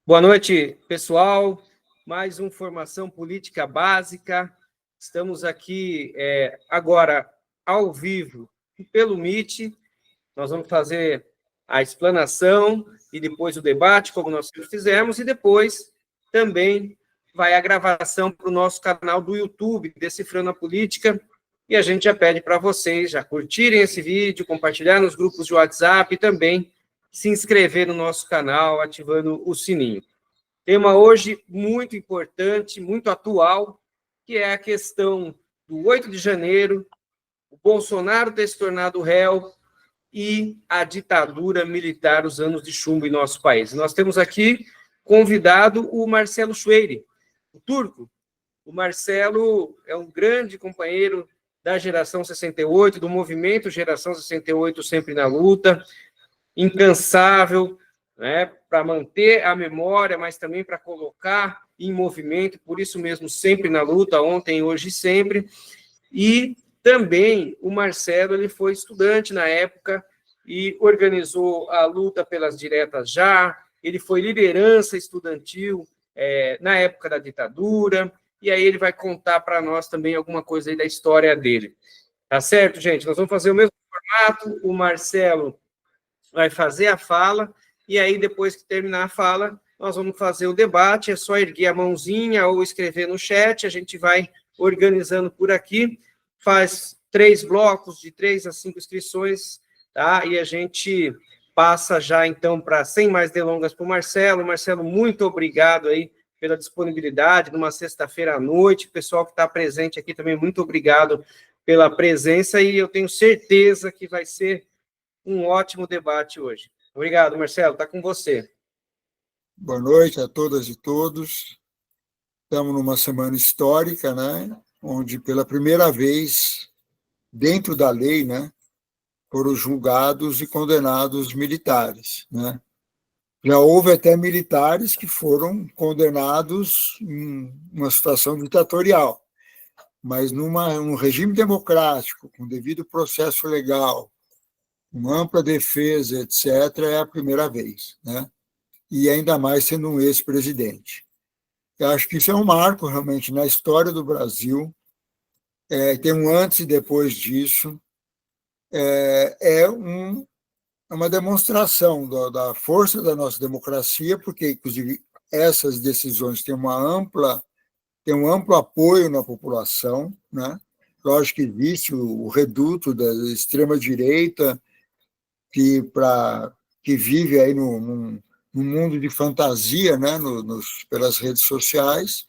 Boa noite, pessoal. Mais uma formação política básica. Estamos aqui agora ao vivo pelo Meet. Nós vamos fazer a explanação e depois o debate, como nós sempre fizemos, e depois também vai a gravação para o nosso canal do YouTube, Decifrando a Política, e a gente já pede para vocês já curtirem esse vídeo, compartilhar nos grupos de WhatsApp e também se inscrever no nosso canal, ativando o sininho. Tema hoje muito importante, muito atual, que é a questão do 8 de janeiro, o Bolsonaro ter se tornado réu e a ditadura militar, os anos de chumbo em nosso país. Nós temos aqui convidado o Marcelo Schweire, o turco. O Marcelo é um grande companheiro da Geração 68, do movimento Geração 68, sempre na luta, incansável, né, para manter a memória, mas também para colocar em movimento, por isso mesmo, sempre na luta, ontem, hoje e sempre. E também o Marcelo, ele foi estudante na época e organizou a luta pelas diretas já, ele foi liderança estudantil na época da ditadura, e aí ele vai contar para nós também alguma coisa aí da história dele. Tá certo, gente? Nós vamos fazer o mesmo formato, o Marcelo vai fazer a fala, e aí, depois que terminar a fala, nós vamos fazer o debate, é só erguer a mãozinha ou escrever no chat, a gente vai organizando por aqui, faz 3 blocos, de 3 a 5 inscrições, tá? E a gente passa já, então, para, sem mais delongas, para o Marcelo. Marcelo, muito obrigado aí pela disponibilidade, numa sexta-feira à noite, o pessoal que está presente aqui também, muito obrigado pela presença, e eu tenho certeza que vai ser um ótimo debate hoje. Obrigado, Marcelo, está com você. Boa noite a todas e todos. Estamos numa semana histórica, né, onde pela primeira vez, dentro da lei, né, foram julgados e condenados militares, né. Já houve até militares que foram condenados em uma situação ditatorial, mas num regime democrático, com devido processo legal, com ampla defesa, etc., é a primeira vez, né? E ainda mais sendo um ex-presidente. Eu acho que isso é um marco, realmente, na história do Brasil. Tem um antes e depois disso. É uma demonstração da força da nossa democracia, porque, inclusive, essas decisões têm um amplo apoio na população, né? Lógico que existe o reduto da extrema-direita, que vive aí num mundo de fantasia, né, pelas redes sociais,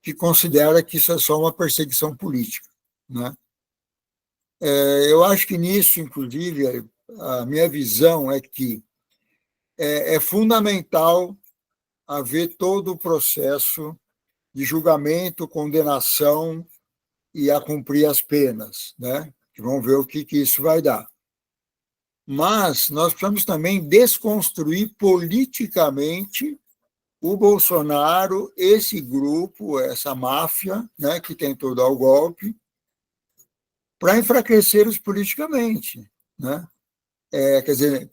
que considera que isso é só uma perseguição política, né? Eu acho que nisso, inclusive, a minha visão é que é fundamental haver todo o processo de julgamento, condenação e a cumprir as penas, né? Vamos ver o que isso vai dar. Mas nós precisamos também desconstruir politicamente o Bolsonaro, esse grupo, essa máfia, né, que tentou dar o golpe, para enfraquecê-los politicamente, né? Quer dizer,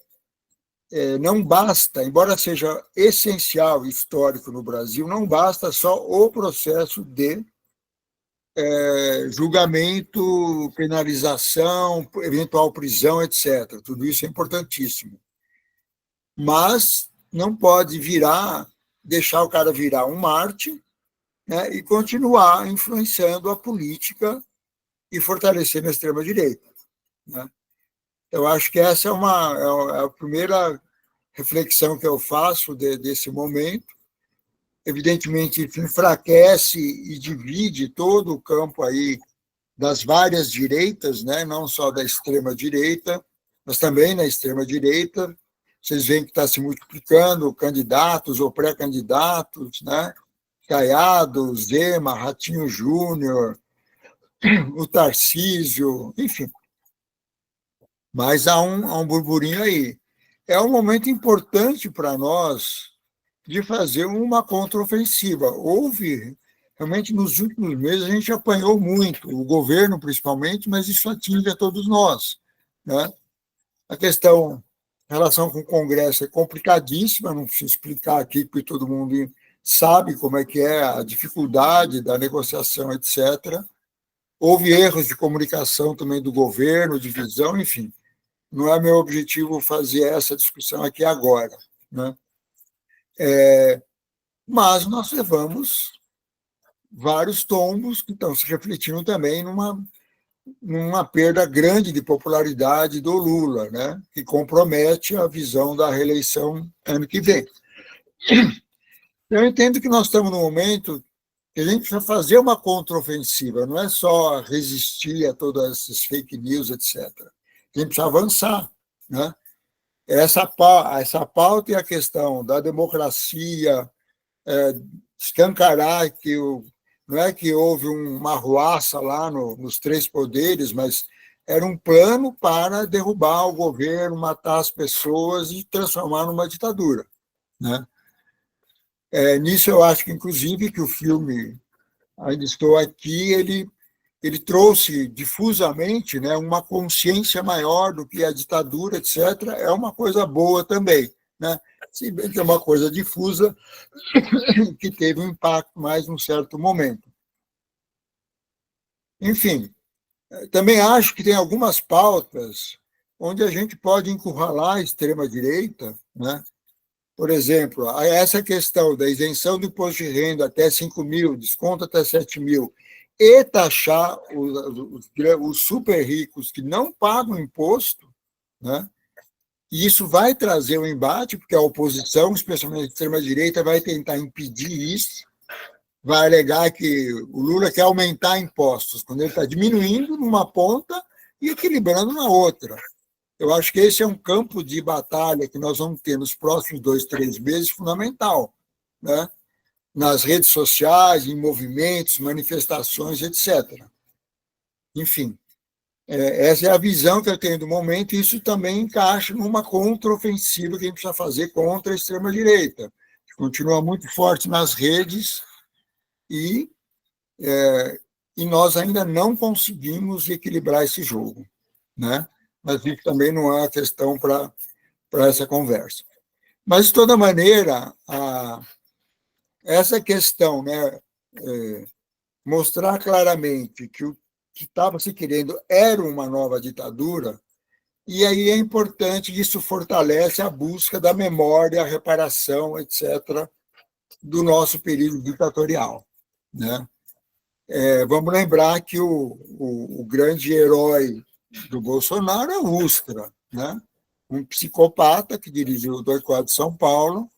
não basta, embora seja essencial histórico no Brasil, não basta só o processo de julgamento, penalização, eventual prisão, etc. Tudo isso é importantíssimo. Mas não pode deixar o cara virar um Marte, né, e continuar influenciando a política e fortalecendo a extrema-direita, né? Eu acho que essa é a primeira reflexão que eu faço desse momento. Evidentemente, isso enfraquece e divide todo o campo aí das várias direitas, né? Não só da extrema-direita, mas também na extrema-direita. Vocês veem que está se multiplicando candidatos ou pré-candidatos, né? Caiado, Zema, Ratinho Júnior, o Tarcísio, enfim. Mas há um burburinho aí. É um momento importante para nós de fazer uma contraofensiva. Realmente, nos últimos meses, a gente apanhou muito, o governo principalmente, mas isso atinge a todos nós, né? A questão A relação com o Congresso é complicadíssima, não preciso explicar aqui, porque todo mundo sabe como é que é a dificuldade da negociação, etc. Houve erros de comunicação também do governo, de visão, enfim. Não é meu objetivo fazer essa discussão aqui agora, né? Mas nós levamos vários tombos que estão se refletindo também numa perda grande de popularidade do Lula, né? Que compromete a visão da reeleição ano que vem. Eu entendo que nós estamos num momento que a gente precisa fazer uma contraofensiva, não é só resistir a todas essas fake news, etc. A gente precisa avançar, né? Essa pauta e a questão da democracia, escancarar que não é que houve uma arruaça lá nos três poderes, mas era um plano para derrubar o governo, matar as pessoas e transformar numa ditadura, né? Nisso eu acho que, inclusive, que o filme Ainda Estou Aqui, ele trouxe difusamente, né, uma consciência maior do que a ditadura, etc., é uma coisa boa também, né? Se bem que é uma coisa difusa que teve um impacto mais num certo momento. Enfim, também acho que tem algumas pautas onde a gente pode encurralar a extrema-direita, né? Por exemplo, essa questão da isenção do imposto de renda até 5 mil, desconto até 7 mil, e taxar os super ricos que não pagam imposto, né? E isso vai trazer um embate, porque a oposição, especialmente a extrema-direita, vai tentar impedir isso, vai alegar que o Lula quer aumentar impostos, quando ele está diminuindo numa ponta e equilibrando na outra. Eu acho que esse é um campo de batalha que nós vamos ter nos próximos 2, 3 meses fundamental, né? Nas redes sociais, em movimentos, manifestações, etc. Enfim, essa é a visão que eu tenho do momento, e isso também encaixa numa contraofensiva que a gente precisa fazer contra a extrema-direita, que continua muito forte nas redes e nós ainda não conseguimos equilibrar esse jogo, né? Mas isso também não é uma questão para essa conversa. Mas, de toda maneira, essa questão, né, mostrar claramente que o que estava se querendo era uma nova ditadura, e aí é importante que isso fortalece a busca da memória, a reparação, etc., do nosso período ditatorial, né? Vamos lembrar que o grande herói do Bolsonaro é o Ustra, né? Um psicopata que dirigiu o doicode de São Paulo,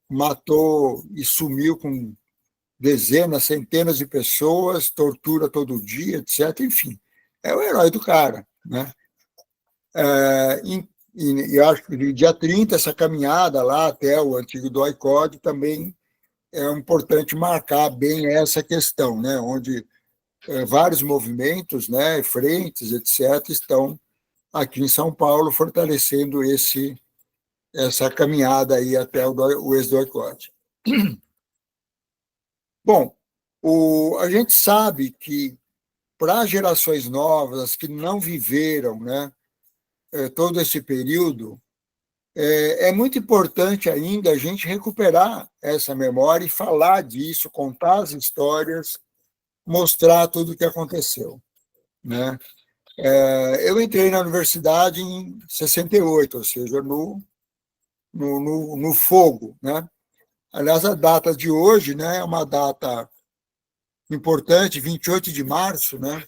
matou e sumiu com dezenas, centenas de pessoas, tortura todo dia, etc. Enfim, é o herói do cara, né? E acho que no dia 30, essa caminhada lá até o antigo doicode também é importante marcar bem essa questão, né? Onde vários movimentos, né, frentes, etc., estão aqui em São Paulo fortalecendo essa caminhada aí até o ex-doicode. Bom, a gente sabe que para gerações novas, as que não viveram, né, todo esse período, é muito importante ainda a gente recuperar essa memória e falar disso, contar as histórias, mostrar tudo o que aconteceu, né? Eu entrei na universidade em 68, ou seja, no fogo, né? Aliás, a data de hoje, né, é uma data importante, 28 de março, né?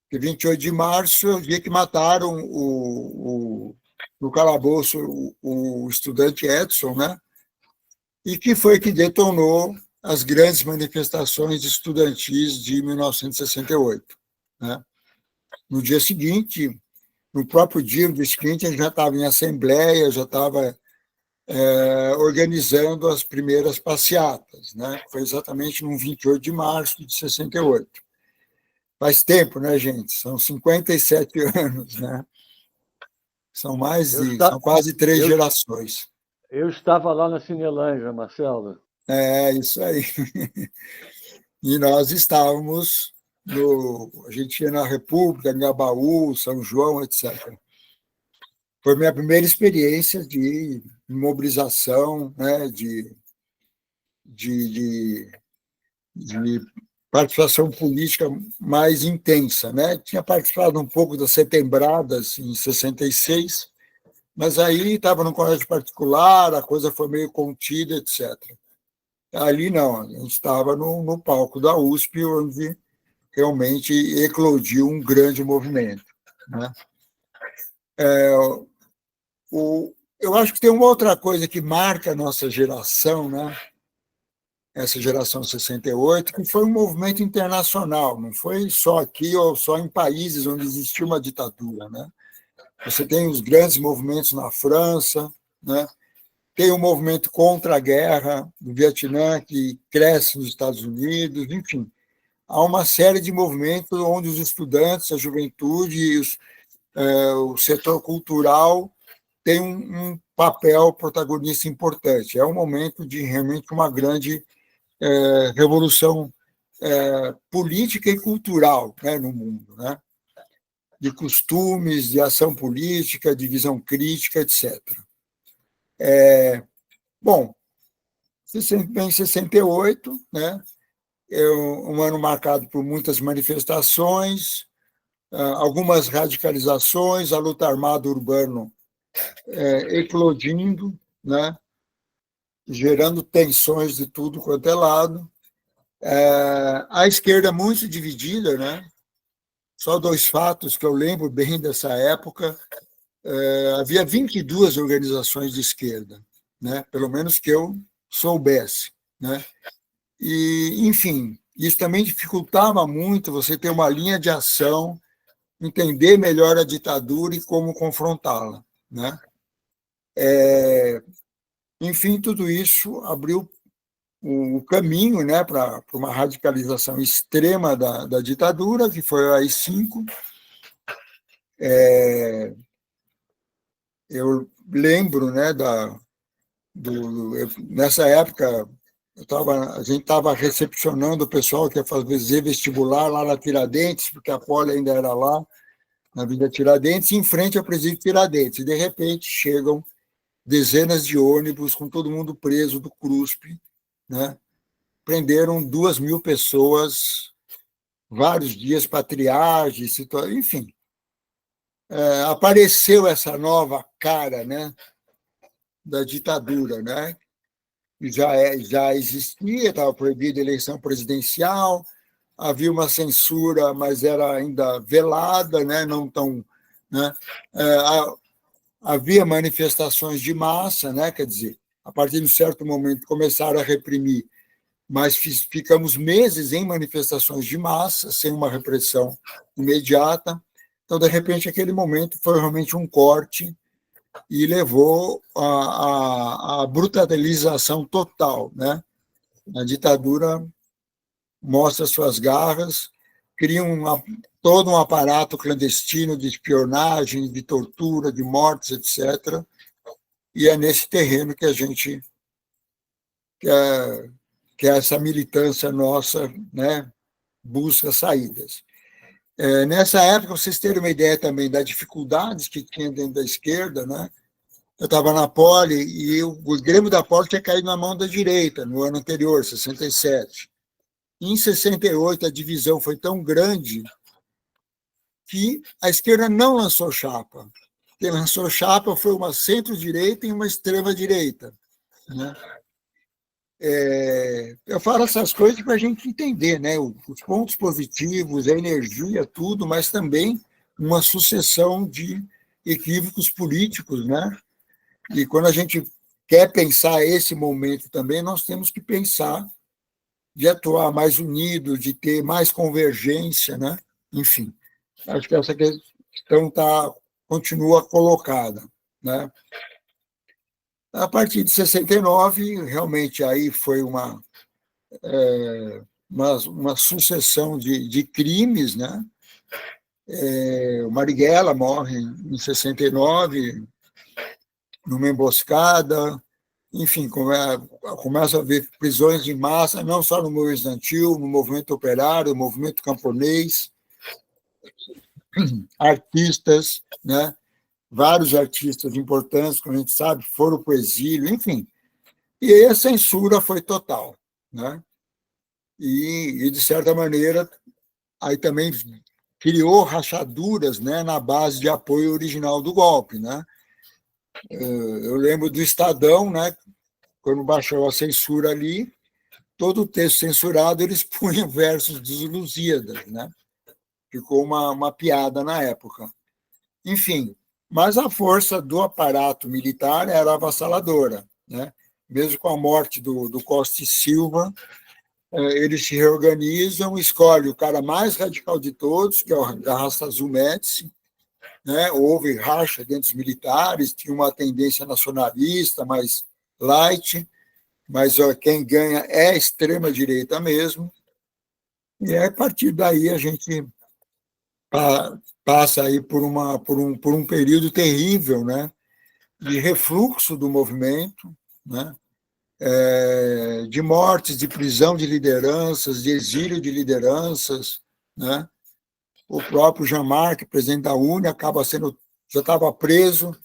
Que 28 de março é o dia que mataram no calabouço o estudante Edson, né? E que foi que detonou as grandes manifestações estudantis de 1968, né? No dia seguinte, no próprio dia seguinte, a gente já estava em assembleia, já estava organizando as primeiras passeatas, né? Foi exatamente no 28 de março de 68. Faz tempo, né, gente? São 57 anos, né? São quase 3 gerações. Eu estava lá na Cinelândia, Marcelo. Isso aí. E nós estávamos a gente ia na República, Anhangabaú, São João, etc. foi minha primeira experiência de mobilização, né, de, de participação política mais intensa, né? Tinha participado um pouco das setembradas em 66, mas aí estava no colégio particular, a coisa foi meio contida, etc. Ali não, a gente estava no palco da USP, onde realmente eclodiu um grande movimento, né? Eu acho que tem uma outra coisa que marca a nossa geração, né? Essa geração 68, que foi um movimento internacional, não foi só aqui ou só em países onde existia uma ditadura, né? Você tem os grandes movimentos na França, né? Tem o movimento contra a guerra do Vietnã, que cresce nos Estados Unidos, enfim. Há uma série de movimentos onde os estudantes, a juventude e o setor cultural têm um papel protagonista importante. É um momento de realmente uma grande revolução política e cultural, né, no mundo, né? De costumes, de ação política, de visão crítica, etc. Bom, em 68, né, um ano marcado por muitas manifestações, algumas radicalizações, a luta armada urbana eclodindo, né, gerando tensões de tudo quanto é lado. A esquerda muito dividida, né? Só dois fatos que eu lembro bem dessa época. Havia 22 organizações de esquerda, né? Pelo menos que eu soubesse, né? E, enfim, isso também dificultava muito você ter uma linha de ação, entender melhor a ditadura e como confrontá-la, né? Enfim, tudo isso abriu o caminho, né, para uma radicalização extrema da ditadura, que foi a AI-5. Eu lembro, né, nessa época, a gente estava recepcionando o pessoal que ia fazer vestibular lá na Tiradentes, porque a Poli ainda era lá, na Avenida Tiradentes, em frente ao presídio Tiradentes. E, de repente, chegam dezenas de ônibus com todo mundo preso do CRUSP, né? Prenderam 2.000 pessoas, vários dias para triagem, enfim. Apareceu essa nova cara, né, da ditadura, né? Já existia, estava proibida a eleição presidencial, havia uma censura, mas era ainda velada, né? Não tão, né? Havia manifestações de massa, né? Quer dizer, a partir de um certo momento começaram a reprimir, mas ficamos meses em manifestações de massa, sem uma repressão imediata. Então, de repente, aquele momento foi realmente um corte e levou à brutalização total, né? A ditadura mostra suas garras, cria todo um aparato clandestino de espionagem, de tortura, de mortes, etc. E é nesse terreno que a gente que essa militância nossa, né, busca saídas. Nessa época, vocês terem uma ideia também das dificuldades que tinha dentro da esquerda, né? Eu estava na Poli e o Grêmio da Poli tinha caído na mão da direita no ano anterior, 67. Em 68, a divisão foi tão grande que a esquerda não lançou chapa. Quem lançou chapa foi uma centro-direita e uma extrema-direita, né? Eu falo essas coisas para a gente entender, né? Os pontos positivos, a energia, tudo, mas também uma sucessão de equívocos políticos, né? E quando a gente quer pensar esse momento também, nós temos que pensar de atuar mais unido, de ter mais convergência, né? Enfim, acho que essa questão continua colocada, né? A partir de 69, realmente aí foi uma sucessão de crimes, né? O Marighella morre em 69, numa emboscada, enfim, começa a haver prisões de massa, não só no movimento estudantil, no movimento operário, no movimento camponês, artistas, né? vários artistas importantes, como a gente sabe, foram para o exílio, enfim. E aí a censura foi total, né? E de certa maneira, aí também criou rachaduras, né, na base de apoio original do golpe, né? Eu lembro do Estadão, né, quando baixou a censura ali, todo o texto censurado eles punham versos dos Lusíadas, né? Ficou uma piada na época. Enfim, mas a força do aparato militar era avassaladora, né? Mesmo com a morte do Costa e Silva, eles se reorganizam, escolhem o cara mais radical de todos, que é o Arrastazul Médici, né? Houve racha dentro dos militares, tinha uma tendência nacionalista, mais light, mas quem ganha é a extrema-direita mesmo, e a partir daí a gente passa aí por um período terrível, né, de refluxo do movimento, né, de mortes, de prisão de lideranças, de exílio de lideranças, né. O próprio Jean-Marc, presidente da UNE, já estava preso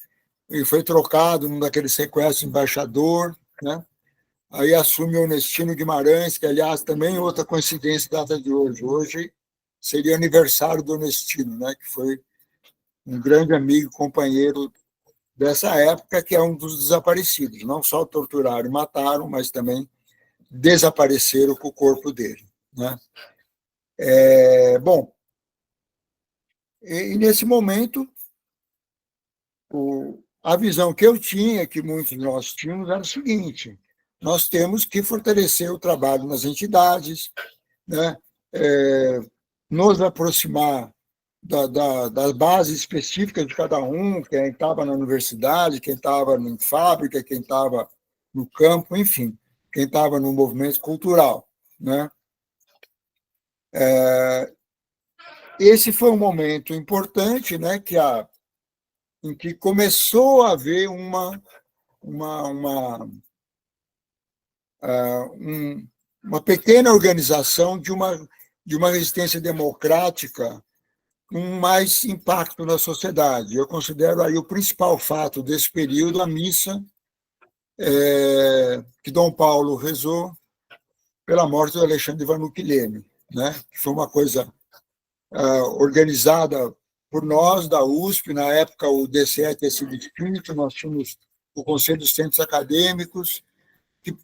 e foi trocado num daqueles sequestros embaixador, né. Aí assume o Onestino Guimarães, que, aliás, também outra coincidência data de hoje. Hoje seria aniversário do Onestino, né, que foi um grande amigo e companheiro dessa época, que é um dos desaparecidos. Não só torturaram e mataram, mas também desapareceram com o corpo dele, né? Bom, e nesse momento, a visão que eu tinha, que muitos de nós tínhamos, era o seguinte: nós temos que fortalecer o trabalho nas entidades, né? Nos aproximar da base específica de cada um, quem estava na universidade, quem estava em fábrica, quem estava no campo, enfim, quem estava no movimento cultural, né? Esse foi um momento importante, né, em que começou a haver uma pequena organização de uma resistência democrática com mais impacto na sociedade. Eu considero aí o principal fato desse período a missa que Dom Paulo rezou pela morte do Alexandre Vanucchi Leme, né? Que foi uma coisa organizada por nós, da USP. Na época, o DCE tinha sido extinto, nós tínhamos o Conselho dos Centros Acadêmicos, que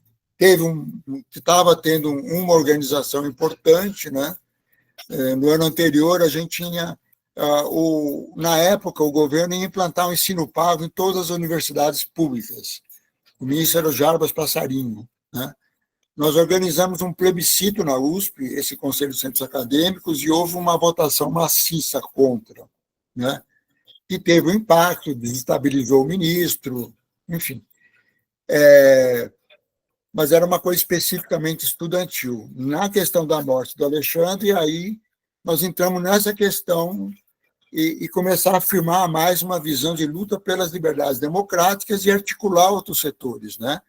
estava tendo uma organização importante, né? No ano anterior, a gente tinha, na época, o governo ia implantar o ensino pago em todas as universidades públicas. O ministro era o Jarbas Passarinho, né? Nós organizamos um plebiscito na USP, esse Conselho de Centros Acadêmicos, e houve uma votação maciça contra, né? E teve um impacto, desestabilizou o ministro, enfim. Mas era uma coisa especificamente estudantil. Na questão da morte do Alexandre, aí nós entramos nessa questão e começar a afirmar mais uma visão de luta pelas liberdades democráticas e articular outros setores, né?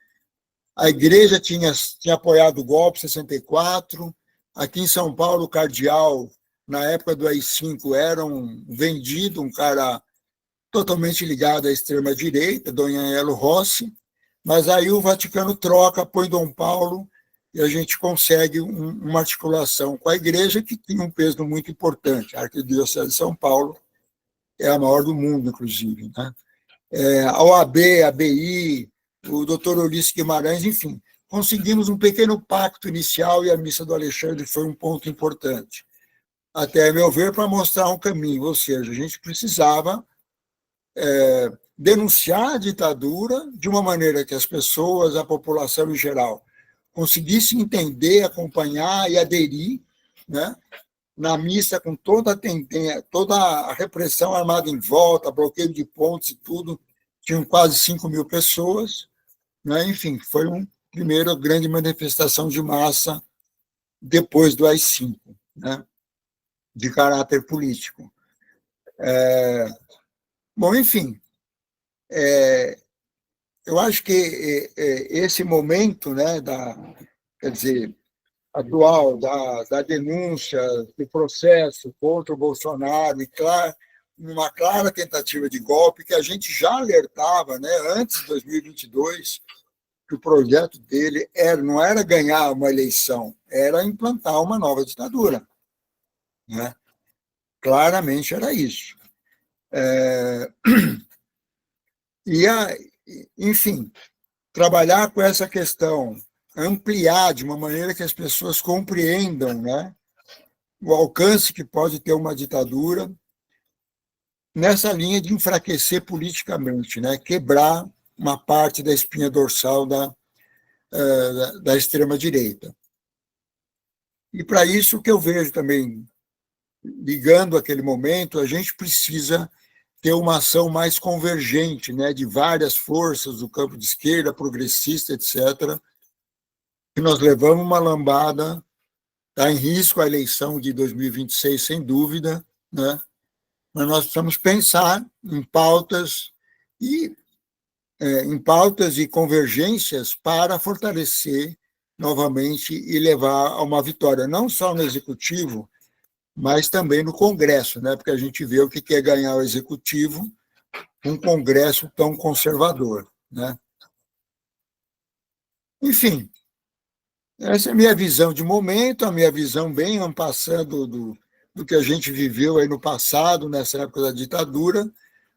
A igreja tinha apoiado o golpe em 64, aqui em São Paulo, o cardeal, na época do AI-5, era um vendido, um cara totalmente ligado à extrema-direita, Dom Aniello Rossi, mas aí o Vaticano troca, põe Dom Paulo, e a gente consegue uma articulação com a igreja que tinha um peso muito importante. A Arquidiocese de São Paulo é a maior do mundo, inclusive, né? A OAB, a ABI, o doutor Ulisses Guimarães, enfim, conseguimos um pequeno pacto inicial e a missa do Alexandre foi um ponto importante, até, a meu ver, para mostrar um caminho, ou seja, a gente precisava denunciar a ditadura de uma maneira que as pessoas, a população em geral, conseguissem entender, acompanhar e aderir, né? Na missa, com toda a repressão armada em volta, bloqueio de pontes e tudo, tinham quase 5.000 pessoas, né? Enfim, foi uma primeira grande manifestação de massa depois do AI-5, né? De caráter político. Bom, enfim, eu acho que esse momento, né, quer dizer, atual da denúncia do processo contra o Bolsonaro e, claro, numa clara tentativa de golpe, que a gente já alertava, né, antes de 2022, que o projeto dele não era ganhar uma eleição, era implantar uma nova ditadura, né? Claramente era isso. Enfim, trabalhar com essa questão, ampliar de uma maneira que as pessoas compreendam, né, o alcance que pode ter uma ditadura, nessa linha de enfraquecer politicamente, né, quebrar uma parte da espinha dorsal da extrema-direita. E para isso, o que eu vejo também, ligando aquele momento, a gente precisa ter uma ação mais convergente, né, de várias forças do campo de esquerda, progressista, etc., que nós levamos uma lambada, está em risco a eleição de 2026, sem dúvida, né? Mas nós precisamos pensar em pautas e convergências para fortalecer novamente e levar a uma vitória, não só no Executivo, mas também no Congresso, né? Porque a gente vê o que é ganhar o Executivo, um Congresso tão conservador, né? Enfim, essa é a minha visão de momento, a minha visão bem en passant do que a gente viveu aí no passado, nessa época da ditadura,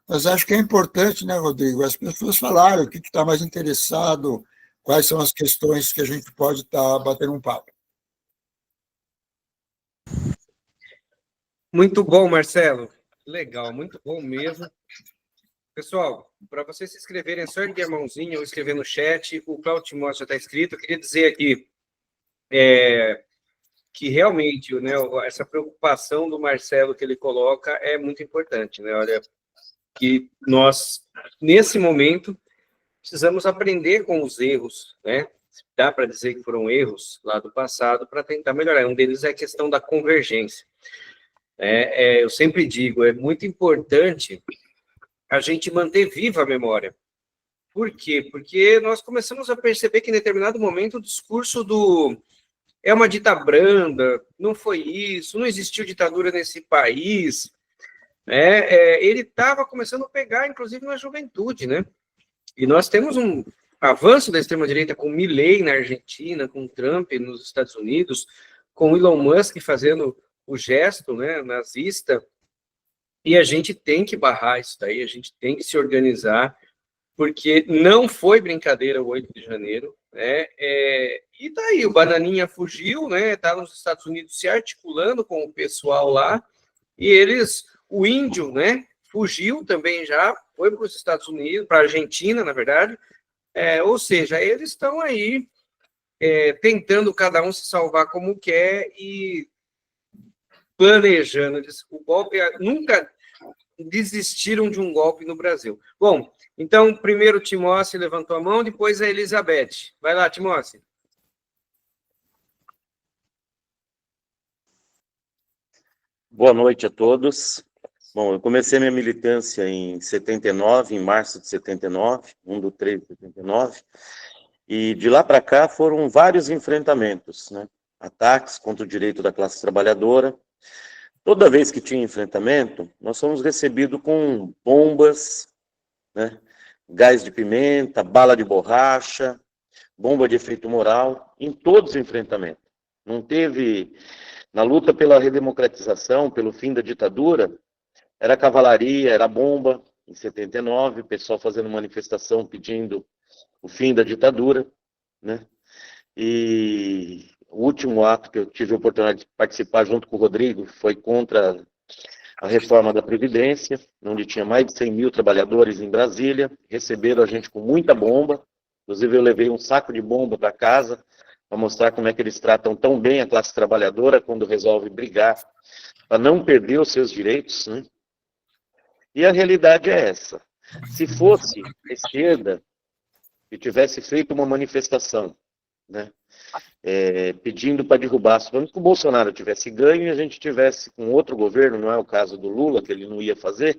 mas acho que é importante, né, Rodrigo, as pessoas falaram o que está mais interessado, quais são as questões que a gente pode estar batendo um papo. Muito bom, Marcelo. Legal, muito bom mesmo. Pessoal, para vocês se inscreverem, é só erguer a mãozinha ou escrever no chat. O Cláudio Timóteo já está escrito. Eu queria dizer aqui que realmente, né, essa preocupação do Marcelo que ele coloca é muito importante, né? Olha, que nós, nesse momento, precisamos aprender com os erros, né? Dá para dizer que foram erros lá do passado para tentar melhorar. Um deles é a questão da convergência. Eu sempre digo, é muito importante a gente manter viva a memória. Por quê? Porque nós começamos a perceber que, em determinado momento, o discurso é uma ditadura branda, não foi isso, não existiu ditadura nesse país, ele estava começando a pegar, inclusive, na juventude, né? E nós temos um avanço da extrema-direita com Milei na Argentina, com Trump nos Estados Unidos, com Elon Musk fazendo o gesto, né, nazista, e a gente tem que barrar isso daí, a gente tem que se organizar, porque não foi brincadeira o 8 de janeiro, né? E tá aí, o Bananinha fugiu, né? Tá nos Estados Unidos se articulando com o pessoal lá, e o índio, né? Fugiu também já, foi para os Estados Unidos, para a Argentina, na verdade, ou seja, eles estão aí tentando cada um se salvar como quer e planejando. O golpe, nunca desistiram de um golpe no Brasil. Bom, então, primeiro o Timóteo levantou a mão, depois a Elizabeth. Vai lá, Timóteo. Boa noite a todos. Bom, eu comecei minha militância em 79, em março de 79, 1/3 de 79, e de lá para cá foram vários enfrentamentos, né? Ataques contra o direito da classe trabalhadora. Toda vez que tinha enfrentamento, nós fomos recebidos com bombas, né? Gás de pimenta, bala de borracha, bomba de efeito moral, em todos os enfrentamentos. Não teve, na luta pela redemocratização, pelo fim da ditadura, era cavalaria, era bomba. Em 79, o pessoal fazendo manifestação pedindo o fim da ditadura, né? E o último ato que eu tive a oportunidade de participar junto com o Rodrigo foi contra a reforma da Previdência, onde tinha mais de 100 mil trabalhadores em Brasília, receberam a gente com muita bomba, inclusive eu levei um saco de bomba para casa, para mostrar como é que eles tratam tão bem a classe trabalhadora quando resolve brigar, para não perder os seus direitos, né? E a realidade é essa. Se fosse a esquerda que tivesse feito uma manifestação, né, pedindo para derrubar, suponhamos que o Bolsonaro tivesse ganho e a gente tivesse com outro governo, não é o caso do Lula, que ele não ia fazer,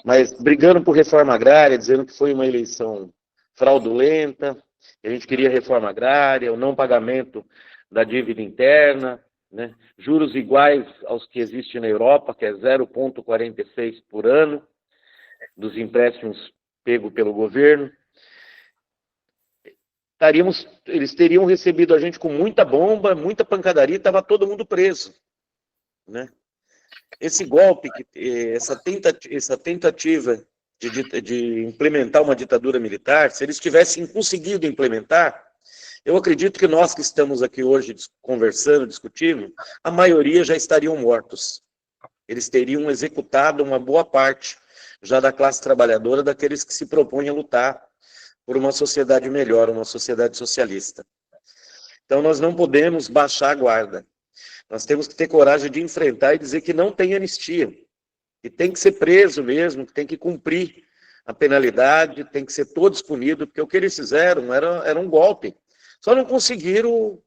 mas brigando por reforma agrária, dizendo que foi uma eleição fraudulenta, que a gente queria reforma agrária, o não pagamento da dívida interna, né? Juros iguais aos que existem na Europa, que é 0,46 por ano, dos empréstimos pegos pelo governo. Eles teriam recebido a gente com muita bomba, muita pancadaria, estava todo mundo preso, né? Esse golpe, essa tentativa de implementar uma ditadura militar, se eles tivessem conseguido implementar, eu acredito que nós que estamos aqui hoje conversando, discutindo, a maioria já estariam mortos. Eles teriam executado uma boa parte já da classe trabalhadora, daqueles que se propõem a lutar por uma sociedade melhor, uma sociedade socialista. Então nós não podemos baixar a guarda. Nós temos que ter coragem de enfrentar e dizer que não tem anistia, que tem que ser preso mesmo, que tem que cumprir a penalidade, tem que ser todos punidos, porque o que eles fizeram era um golpe. Só não conseguiram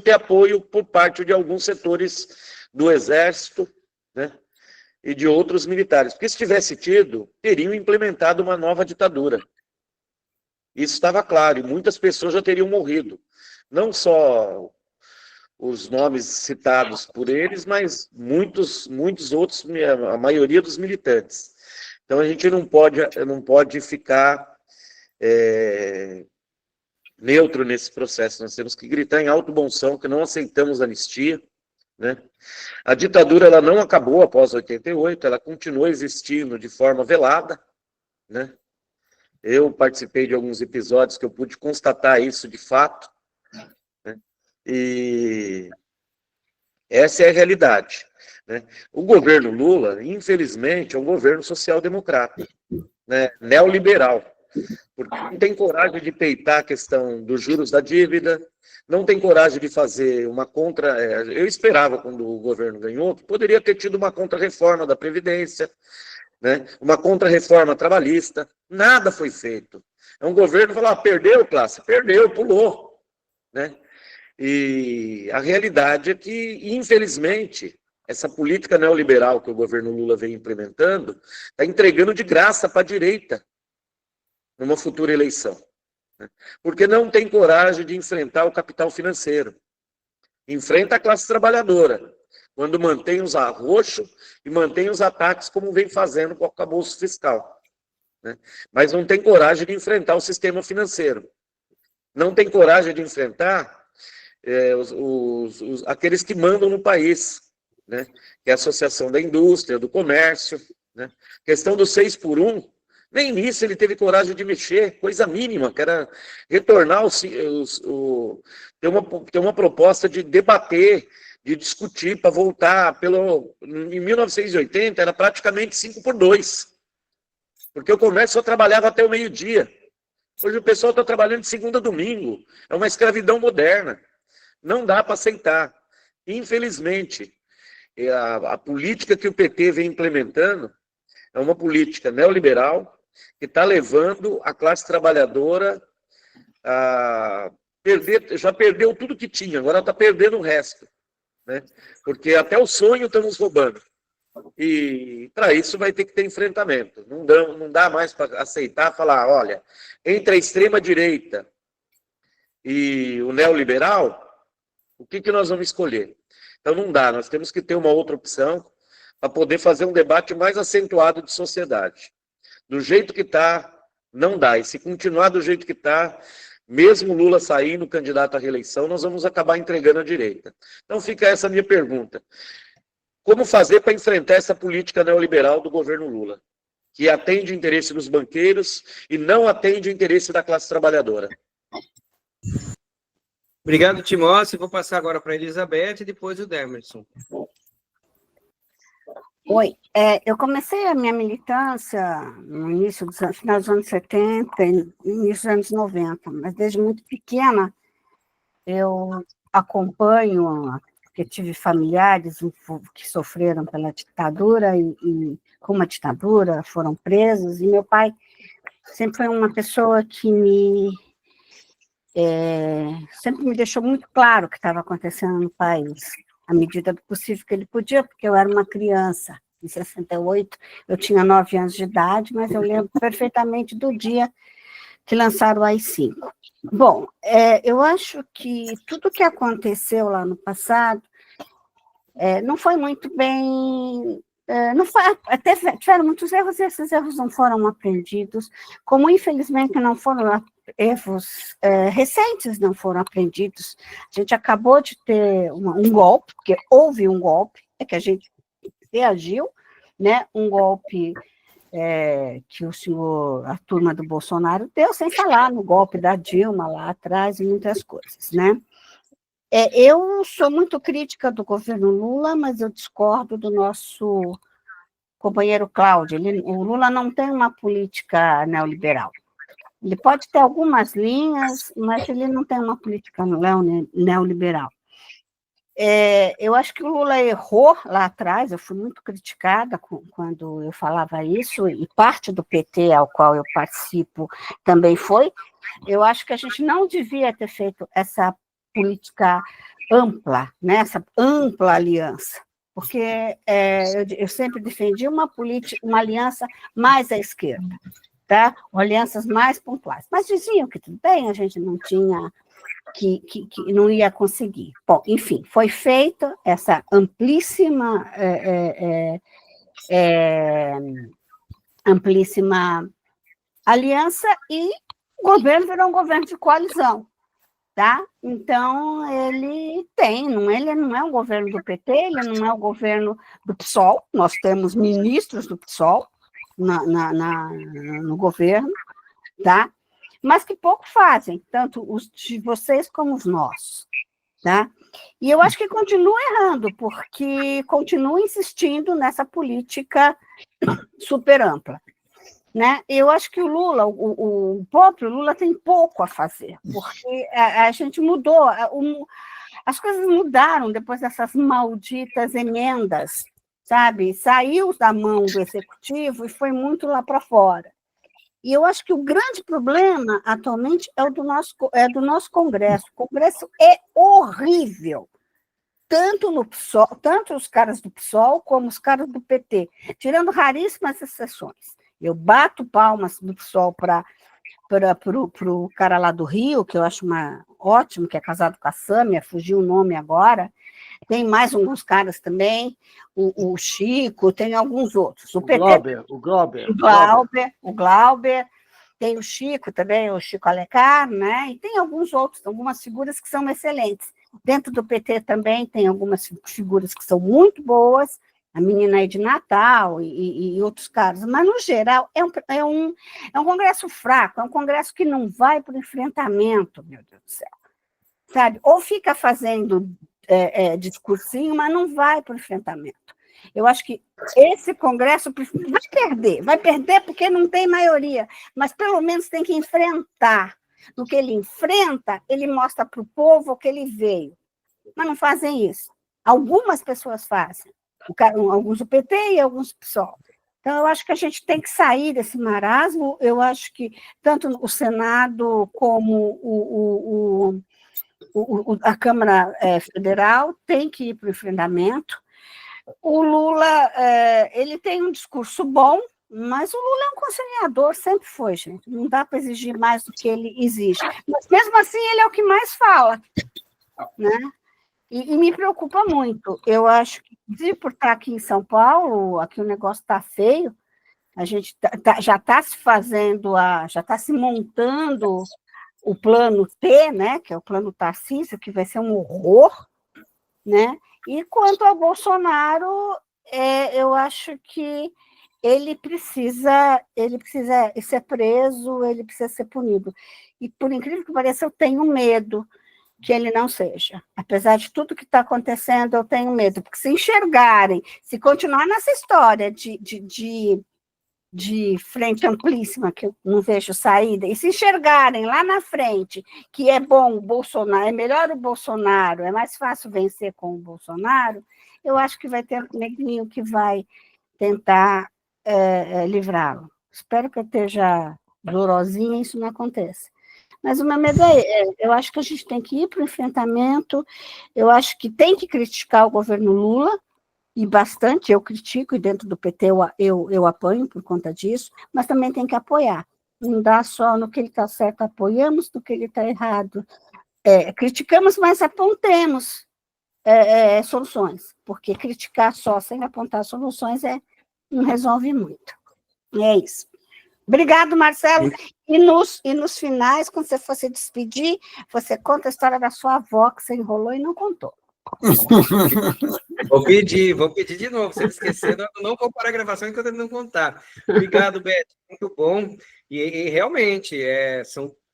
ter apoio por parte de alguns setores do Exército, né, e de outros militares. Porque se tivesse tido, teriam implementado uma nova ditadura. Isso estava claro, e muitas pessoas já teriam morrido. Não só os nomes citados por eles, mas muitos outros, a maioria dos militantes. Então a gente não pode ficar neutro nesse processo. Nós temos que gritar em alto bom som que não aceitamos anistia, né? A ditadura ela não acabou após 88, ela continua existindo de forma velada, né? Eu participei de alguns episódios que eu pude constatar isso de fato, né? E essa é a realidade, né? O governo Lula, infelizmente, é um governo social-democrata, né? Neoliberal, porque não tem coragem de peitar a questão dos juros da dívida, não tem coragem de fazer uma eu esperava, quando o governo ganhou, que poderia ter tido uma contra-reforma da Previdência, né? Uma contra-reforma trabalhista. Nada foi feito. É um governo que falou, perdeu, classe, perdeu, pulou, né? E a realidade é que, infelizmente, essa política neoliberal que o governo Lula vem implementando está entregando de graça para a direita numa futura eleição, né? Porque não tem coragem de enfrentar o capital financeiro. Enfrenta a classe trabalhadora, quando mantém os arroxos e mantém os ataques como vem fazendo com o arcabouço fiscal, né? Mas não tem coragem de enfrentar o sistema financeiro. Não tem coragem de enfrentar aqueles que mandam no país, né? Que é a Associação da Indústria, do Comércio, né? Questão do 6x1, nem nisso ele teve coragem de mexer, coisa mínima, que era retornar ter uma proposta de debater, de discutir para voltar. Em 1980 era praticamente 5x2, porque o comércio só trabalhava até o meio-dia. Hoje o pessoal está trabalhando de segunda a domingo, é uma escravidão moderna. Não dá para aceitar. Infelizmente, a política que o PT vem implementando é uma política neoliberal que está levando a classe trabalhadora a perder, já perdeu tudo que tinha, agora está perdendo o resto, né? Porque até o sonho estamos roubando. E para isso vai ter que ter enfrentamento. Não dá mais para aceitar falar, olha, entre a extrema-direita e o neoliberal, o que nós vamos escolher? Então não dá, nós temos que ter uma outra opção para poder fazer um debate mais acentuado de sociedade. Do jeito que está, não dá. E se continuar do jeito que está, mesmo Lula saindo candidato à reeleição, nós vamos acabar entregando a direita. Então fica essa minha pergunta. Como fazer para enfrentar essa política neoliberal do governo Lula, que atende o interesse dos banqueiros e não atende o interesse da classe trabalhadora? Obrigado, Timóteo. Vou passar agora para a Elizabeth e depois o Demerson. Oi, eu comecei a minha militância no final dos anos 70 e início dos anos 90, mas desde muito pequena eu acompanho, porque tive familiares que sofreram pela ditadura e com a ditadura foram presos, e meu pai sempre foi uma pessoa que sempre me deixou muito claro o que estava acontecendo no país, à medida do possível que ele podia, porque eu era uma criança. Em 68, eu tinha 9 anos de idade, mas eu lembro perfeitamente do dia que lançaram o AI-5. Bom, eu acho que tudo que aconteceu lá no passado não foi muito bem. Não foi, até tiveram muitos erros, e esses erros não foram aprendidos, como infelizmente não foram erros recentes, não foram aprendidos. A gente acabou de ter um golpe, porque houve um golpe, que a gente reagiu, né? Um golpe que a turma do Bolsonaro deu, sem falar no golpe da Dilma lá atrás e muitas coisas, né? Eu sou muito crítica do governo Lula, mas eu discordo do nosso companheiro Cláudio. O Lula não tem uma política neoliberal. Ele pode ter algumas linhas, mas ele não tem uma política neoliberal. Eu acho que o Lula errou lá atrás, eu fui muito criticada quando eu falava isso, e parte do PT, ao qual eu participo, também foi. Eu acho que a gente não devia ter feito essa política ampla, né, essa ampla aliança, porque eu sempre defendi uma aliança mais à esquerda, tá? Alianças mais pontuais. Mas diziam que tudo bem, a gente não tinha, que não ia conseguir. Bom, enfim, foi feita essa amplíssima aliança e o governo virou um governo de coalizão. Tá? Então, ele não é um governo do PT, ele não é o governo do PSOL, nós temos ministros do PSOL no governo, tá? Mas que pouco fazem, tanto os de vocês como os nossos. Tá? E eu acho que continua errando, porque continua insistindo nessa política super ampla. Né? Eu acho que o Lula, o próprio Lula, tem pouco a fazer, porque a gente mudou, as coisas mudaram depois dessas malditas emendas, sabe? Saiu da mão do executivo e foi muito lá para fora. E eu acho que o grande problema atualmente é do nosso Congresso. O Congresso é horrível, tanto no PSOL, tanto os caras do PSOL como os caras do PT, tirando raríssimas exceções. Eu bato palmas do PSOL para o cara lá do Rio, que eu acho ótimo, que é casado com a Sâmia, fugiu o nome agora. Tem mais alguns caras também, o Chico, tem alguns outros. O Glauber, tem o Chico também, o Chico Alencar, né? E tem alguns outros, algumas figuras que são excelentes. Dentro do PT também tem algumas figuras que são muito boas, a menina aí de Natal e outros caras, mas, no geral, é um congresso fraco, é um congresso que não vai para o enfrentamento, meu Deus do céu. Sabe? Ou fica fazendo discursinho, mas não vai para o enfrentamento. Eu acho que esse congresso vai perder porque não tem maioria, mas pelo menos tem que enfrentar. No que ele enfrenta, ele mostra para o povo o que ele veio. Mas não fazem isso. Algumas pessoas fazem. Alguns do PT e alguns do PSOL. Então, eu acho que a gente tem que sair desse marasmo. Eu acho que tanto o Senado como a Câmara Federal tem que ir para o enfrentamento. O Lula, ele tem um discurso bom, mas o Lula é um conciliador, sempre foi, gente. Não dá para exigir mais do que ele exige. Mas, mesmo assim, ele é o que mais fala, né? E me preocupa muito. Eu acho que, por estar aqui em São Paulo, aqui o negócio está feio, a gente já está se fazendo, já está se montando o plano T, né, que é o plano Tarcísio, que vai ser um horror, né? E quanto ao Bolsonaro, eu acho que ele precisa ser preso, ele precisa ser punido. E, por incrível que pareça, eu tenho medo que ele não seja. Apesar de tudo que está acontecendo, eu tenho medo, porque se enxergarem, se continuar nessa história de frente amplíssima, que eu não vejo saída, e se enxergarem lá na frente que é bom o Bolsonaro, é melhor o Bolsonaro, é mais fácil vencer com o Bolsonaro, eu acho que vai ter um neguinho que vai tentar livrá-lo. Espero que eu esteja dolorosinha e isso não aconteça. Mas o meu medo eu acho que a gente tem que ir para o enfrentamento, eu acho que tem que criticar o governo Lula, e bastante, eu critico, e dentro do PT eu apanho por conta disso, mas também tem que apoiar. Não dá só no que ele está certo, apoiamos, no que ele está errado. Criticamos, mas apontemos soluções, porque criticar só sem apontar soluções não resolve muito. É isso. Obrigado, Marcelo. E nos finais, quando você for se despedir, você conta a história da sua avó, que você enrolou e não contou. Vou pedir de novo. Se ele esquecer, não vou parar a gravação enquanto ele não contar. Obrigado, Beth. Muito bom. E realmente,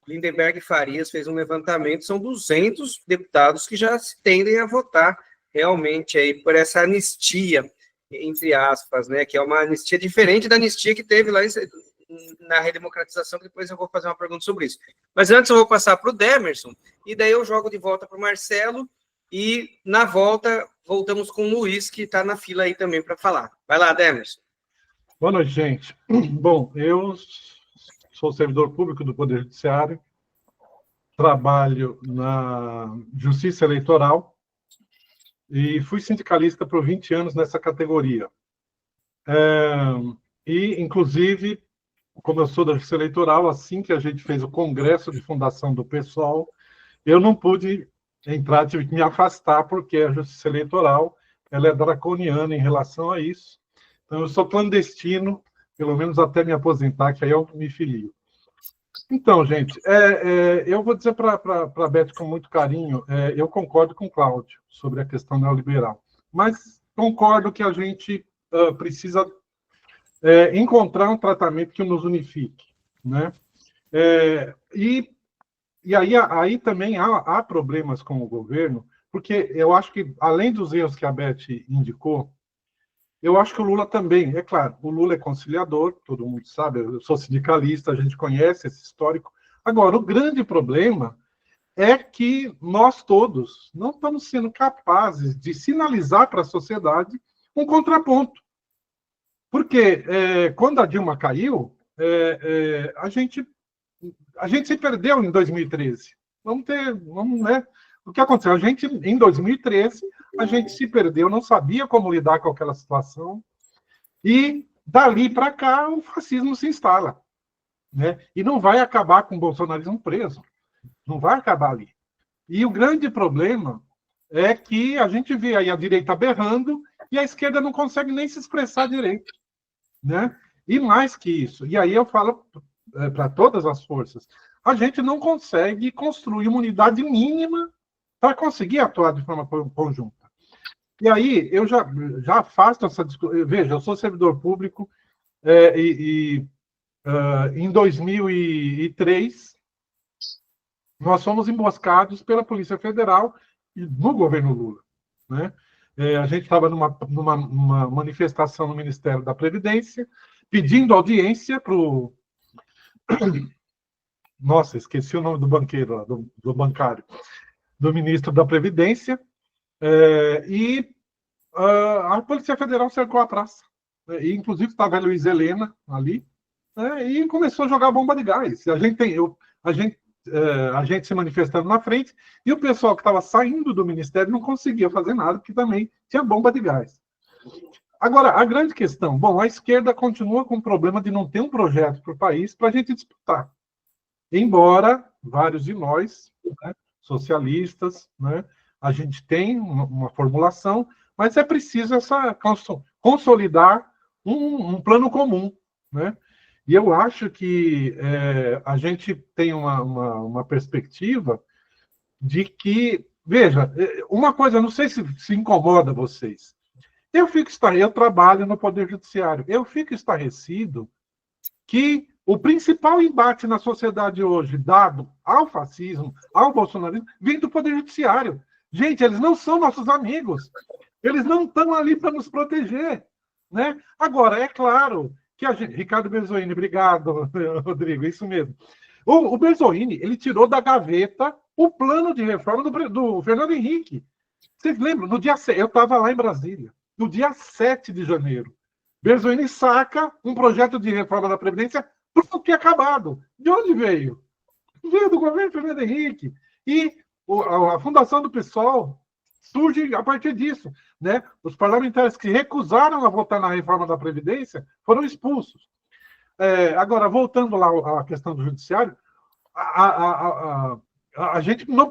Lindenberg Farias fez um levantamento, são 200 deputados que já se tendem a votar realmente aí por essa anistia, entre aspas, né, que é uma anistia diferente da anistia que teve lá na redemocratização, que depois eu vou fazer uma pergunta sobre isso. Mas antes eu vou passar para o Demerson, e daí eu jogo de volta para o Marcelo, e na volta voltamos com o Luiz, que está na fila aí também para falar. Vai lá, Demerson. Boa noite, gente. Bom, eu sou servidor público do Poder Judiciário, trabalho na Justiça Eleitoral e fui sindicalista por 20 anos nessa categoria. E, inclusive, como eu sou da Justiça Eleitoral, assim que a gente fez o congresso de fundação do PSOL, eu não pude entrar, tive que me afastar, porque a Justiça Eleitoral ela é draconiana em relação a isso. Então, eu sou clandestino, pelo menos até me aposentar, que aí eu me filio. Então, gente, eu vou dizer para a Beth com muito carinho, eu concordo com o Cláudio sobre a questão neoliberal, mas concordo que a gente precisa encontrar um tratamento que nos unifique, né? E aí também há problemas com o governo, porque eu acho que, além dos erros que a Beth indicou, eu acho que o Lula também, é claro, o Lula é conciliador, todo mundo sabe, eu sou sindicalista, a gente conhece esse histórico. Agora, o grande problema é que nós todos não estamos sendo capazes de sinalizar para a sociedade um contraponto. Porque quando a Dilma caiu, a gente se perdeu em 2013. Né? O que aconteceu? Em 2013, a gente se perdeu, não sabia como lidar com aquela situação, e dali para cá o fascismo se instala. Né? E não vai acabar com o bolsonarismo preso. Não vai acabar ali. E o grande problema é que a gente vê aí a direita berrando e a esquerda não consegue nem se expressar direito. Né? E mais que isso, e aí eu falo para todas as forças, a gente não consegue construir uma unidade mínima para conseguir atuar de forma conjunta. E aí eu já afasto essa discussão. Veja, eu sou servidor público em 2003 nós fomos emboscados pela Polícia Federal no governo Lula. Né? A gente estava numa manifestação no Ministério da Previdência, pedindo audiência para o... Nossa, esqueci o nome do banqueiro lá, do bancário, do ministro da Previdência, e a Polícia Federal cercou a praça. E, inclusive, estava a Luiz Helena ali, e começou a jogar bomba de gás. A gente se manifestando na frente, e o pessoal que estava saindo do Ministério não conseguia fazer nada, porque também tinha bomba de gás. Agora, a grande questão, a esquerda continua com o problema de não ter um projeto para o país para a gente disputar. Embora vários de nós, né, socialistas, né, a gente tem uma formulação, mas é preciso consolidar um plano comum. Né? E eu acho que a gente tem uma perspectiva de que, veja, uma coisa, não sei se incomoda vocês, eu trabalho no Poder Judiciário, eu fico estarrecido que o principal embate na sociedade hoje, dado ao fascismo, ao bolsonarismo, vem do Poder Judiciário. Gente, eles não são nossos amigos, eles não estão ali para nos proteger. Né? Agora, é claro que Ricardo Berzoini, obrigado, Rodrigo, isso mesmo. O Berzoini, ele tirou da gaveta o plano de reforma do Fernando Henrique. Vocês lembram? No dia 7, eu estava lá em Brasília, no dia 7 de janeiro. Berzoini saca um projeto de reforma da Previdência pronto e acabado. De onde veio? Veio do governo Fernando Henrique. E a fundação do PSOL surge a partir disso. Né? Os parlamentares que recusaram a votar na reforma da Previdência foram expulsos. Agora, voltando lá à questão do judiciário, a gente não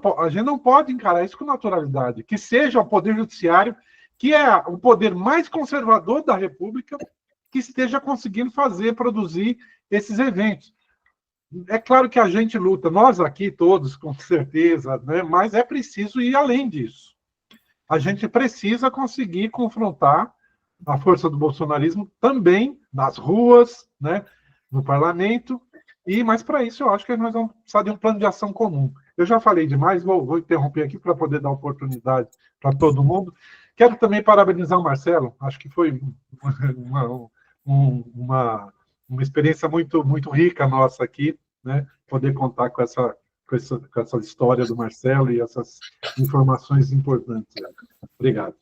pode encarar isso com naturalidade, que seja o Poder Judiciário, que é o poder mais conservador da República, que esteja conseguindo produzir esses eventos. É claro que a gente luta, nós aqui todos, com certeza, né? Mas é preciso ir além disso. A gente precisa conseguir confrontar a força do bolsonarismo também nas ruas, né? No parlamento, mas para isso eu acho que nós vamos precisar de um plano de ação comum. Eu já falei demais, vou interromper aqui para poder dar oportunidade para todo mundo. Quero também parabenizar o Marcelo, acho que foi uma experiência muito, muito rica nossa aqui, né? Poder contar com essa história do Marcelo e essas informações importantes. Obrigado.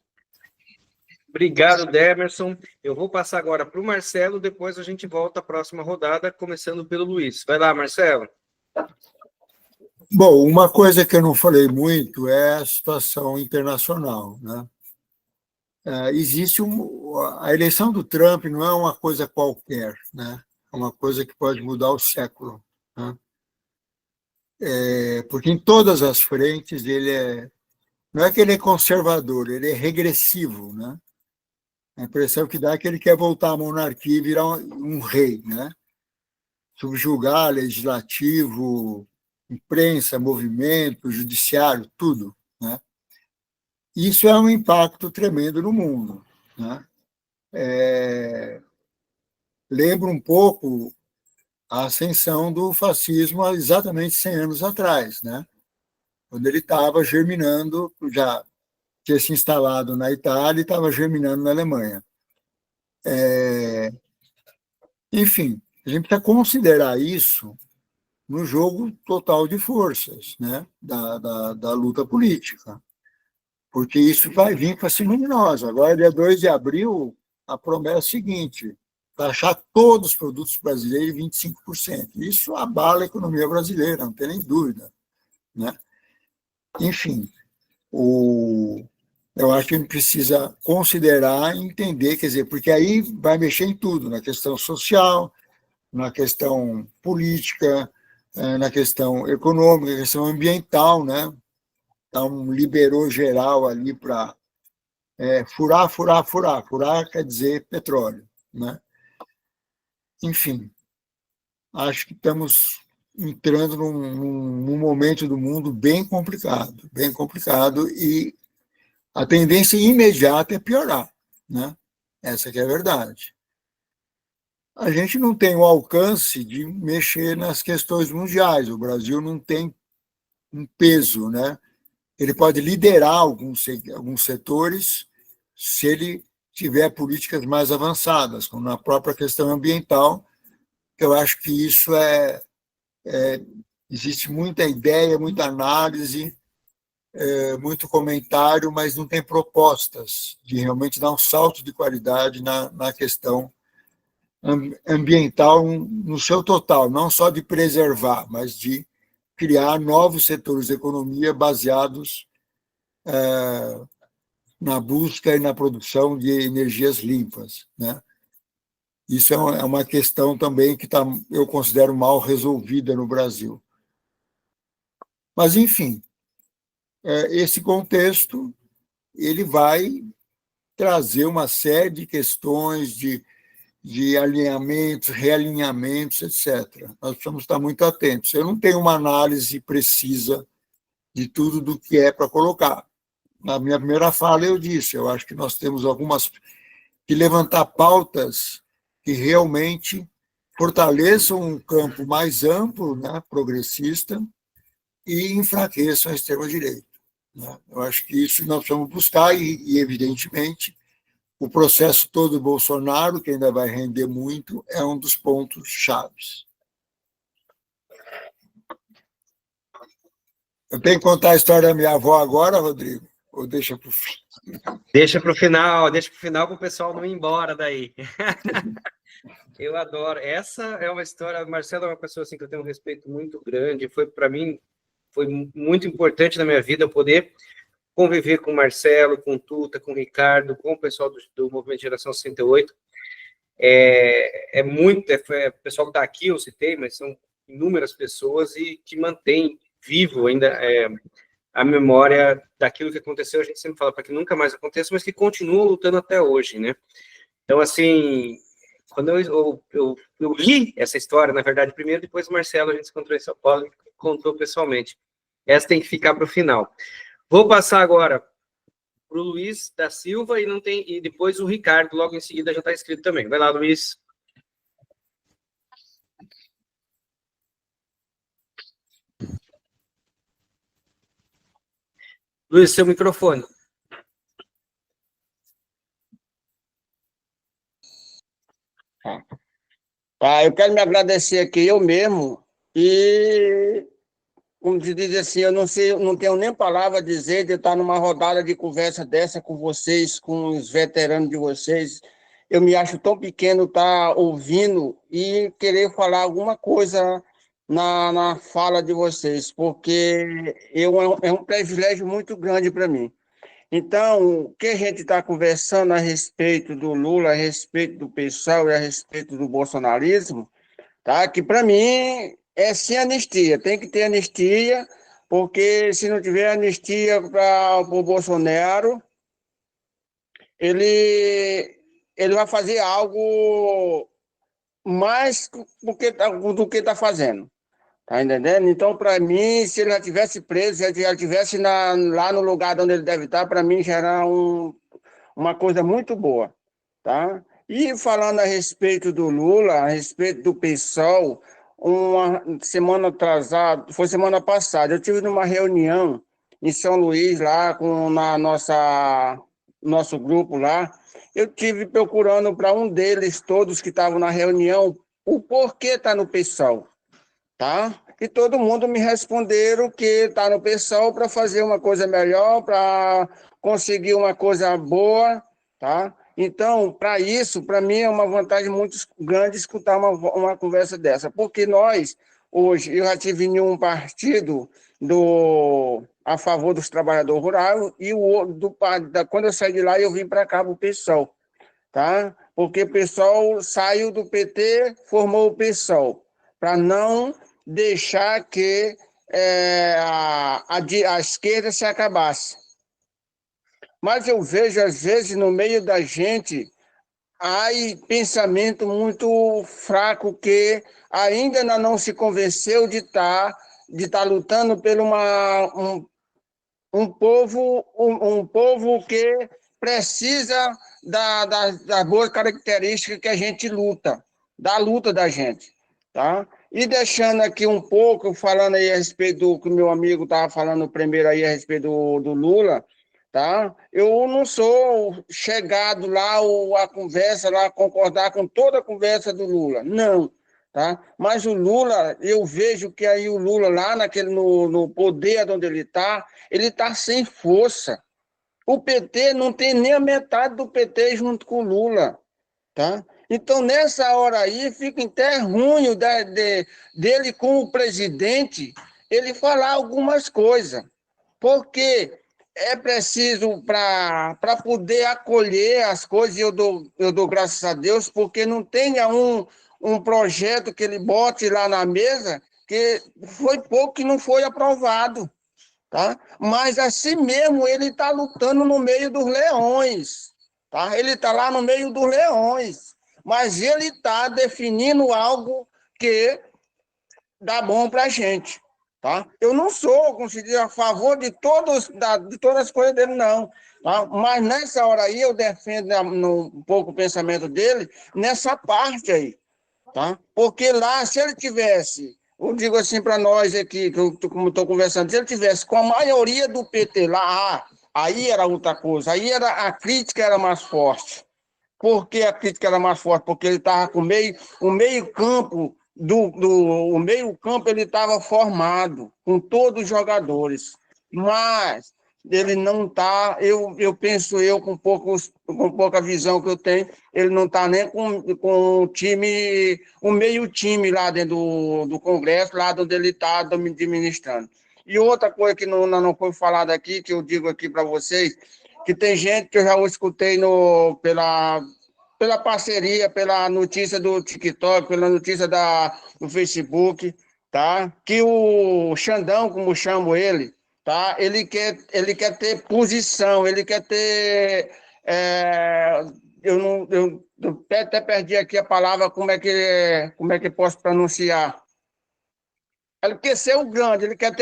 Obrigado, Demerson. Eu vou passar agora para o Marcelo, depois a gente volta à próxima rodada, começando pelo Luiz. Vai lá, Marcelo. Bom, uma coisa que eu não falei muito é a situação internacional, né? Existe a eleição do Trump não é uma coisa qualquer, né? É uma coisa que pode mudar o século, né? Porque em todas as frentes não é que ele é conservador, ele é regressivo, né? A impressão que dá é que ele quer voltar à monarquia e virar um rei, né? Subjugar legislativo, imprensa, movimento, judiciário, tudo, né? Isso é um impacto tremendo no mundo, né? Lembra um pouco a ascensão do fascismo há exatamente 100 anos atrás, né? Quando ele estava germinando, já tinha se instalado na Itália e estava germinando na Alemanha. Enfim, a gente precisa considerar isso no jogo total de forças, né? da luta política, porque isso vai vir para cima de nós. Agora, dia 2 de abril, a promessa é a seguinte: taxar todos os produtos brasileiros em 25%. Isso abala a economia brasileira, não tem nem dúvida, né? Enfim, eu acho que a gente precisa considerar e entender, quer dizer, porque aí vai mexer em tudo, na questão social, na questão política, na questão econômica, na questão ambiental, né? Então, liberou geral ali para furar. Furar quer dizer petróleo, né? Enfim, acho que estamos entrando num momento do mundo bem complicado, e a tendência imediata é piorar, né? Essa que é a verdade. A gente não tem o alcance de mexer nas questões mundiais, o Brasil não tem um peso, né? Ele pode liderar alguns setores se ele tiver políticas mais avançadas, como na própria questão ambiental. Eu acho que isso existe muita ideia, muita análise, muito comentário, mas não tem propostas de realmente dar um salto de qualidade na questão ambiental no seu total, não só de preservar, mas de criar novos setores de economia baseados na busca e na produção de energias limpas, né? Isso é uma questão também que eu considero mal resolvida no Brasil. Mas, enfim, esse contexto ele vai trazer uma série de questões de alinhamentos, realinhamentos, etc. Nós precisamos estar muito atentos. Eu não tenho uma análise precisa de tudo do que é para colocar. Na minha primeira fala eu disse, eu acho que nós temos que levantar pautas que realmente fortaleçam um campo mais amplo, né, progressista, e enfraqueçam a extrema-direita, né? Eu acho que isso nós precisamos buscar e, evidentemente, o processo todo do Bolsonaro, que ainda vai render muito, é um dos pontos chaves. Eu tenho que contar a história da minha avó agora, Rodrigo? Ou deixa para o fim? Deixa para o final para o pessoal não ir embora daí. Eu adoro. Essa é uma história. O Marcelo é uma pessoa assim, que eu tenho um respeito muito grande. Para mim, foi muito importante na minha vida poder conviver com o Marcelo, com o Tuta, com o Ricardo, com o pessoal do Movimento Geração 68. é muito, o pessoal que está aqui, eu citei, mas são inúmeras pessoas e que mantém vivo ainda a memória daquilo que aconteceu. A gente sempre fala para que nunca mais aconteça, mas que continuam lutando até hoje, né? Então, assim, quando eu li essa história, na verdade, primeiro, depois o Marcelo, a gente se encontrou em São Paulo e contou pessoalmente. Essa tem que ficar para o final. Vou passar agora para o Luiz da Silva e depois o Ricardo, logo em seguida, já está inscrito também. Vai lá, Luiz. Luiz, seu microfone. Eu quero me agradecer aqui eu mesmo e, como se diz assim, eu não sei, não tenho nem palavra a dizer de estar numa rodada de conversa dessa com vocês, com os veteranos de vocês. Eu me acho tão pequeno estar ouvindo e querer falar alguma coisa na fala de vocês, porque é um privilégio muito grande para mim. Então, o que a gente está conversando a respeito do Lula, a respeito do PSOL e a respeito do bolsonarismo, tá? Que para mim é sem anistia, tem que ter anistia, porque se não tiver anistia para o Bolsonaro, ele vai fazer algo mais do que está fazendo. Tá entendendo? Então, para mim, se ele já tivesse preso, se ele já estivesse lá no lugar onde ele deve estar, para mim já era uma coisa muito boa. Tá? E falando a respeito do Lula, a respeito do PSOL, uma semana atrasada, foi semana passada, eu estive numa reunião em São Luís, lá com nosso grupo lá. Eu estive procurando para um deles, todos que estavam na reunião, o porquê está no PSOL. Tá? E todo mundo me responderam que está no PSOL para fazer uma coisa melhor, para conseguir uma coisa boa, tá? Então, para isso, para mim é uma vantagem muito grande escutar uma conversa dessa, porque nós, hoje, eu já tive em um partido a favor dos trabalhadores rurais e quando eu saí de lá, eu vim para cá, para o PSOL, tá? Porque o PSOL saiu do PT, formou o PSOL, para não deixar que a esquerda se acabasse. Mas eu vejo, às vezes, no meio da gente, há pensamento muito fraco que ainda não se convenceu de estar lutando por um povo que precisa das boas características que a gente luta, da luta da gente, tá? E deixando aqui um pouco, falando aí a respeito do que o meu amigo estava falando primeiro aí a respeito do Lula, tá? Eu não sou chegado lá a conversa, lá concordar com toda a conversa do Lula, não, tá? Mas o Lula, eu vejo que aí o Lula lá no poder onde ele está sem força. O PT não tem nem a metade do PT junto com o Lula, tá? Então, nessa hora aí, fica até ruim dele com o presidente, ele falar algumas coisas, porque é preciso, para poder acolher as coisas, e eu dou graças a Deus, porque não tenha um projeto que ele bote lá na mesa, que foi pouco que não foi aprovado, tá? Mas assim mesmo ele está lutando no meio dos leões, tá? Ele está lá no meio dos leões, mas ele está definindo algo que dá bom para a gente, tá? Eu não sou, como se diz, a favor de todas as coisas dele, não, tá? Mas nessa hora aí eu defendo um pouco o pensamento dele nessa parte aí, tá? Porque lá, se ele tivesse, eu digo assim para nós aqui, como estou conversando, se ele tivesse com a maioria do PT lá, aí era outra coisa, aí a crítica era mais forte. Por que a crítica era mais forte? Porque ele estava com o meio-campo, o meio-campo ele estava formado, com todos os jogadores, mas ele não está, eu penso com pouca visão que eu tenho, ele não está nem com o time, o meio time lá dentro do Congresso, lá onde ele está administrando. E outra coisa que não foi falada aqui, que eu digo aqui para vocês, que tem gente que eu já escutei pela parceria, pela notícia do TikTok, pela notícia do Facebook, tá? Que o Xandão, como chamo ele, tá? Ele quer ter posição, ele quer ter... eu até perdi aqui a palavra, como é que posso pronunciar? Ele quer ser o grande, ele quer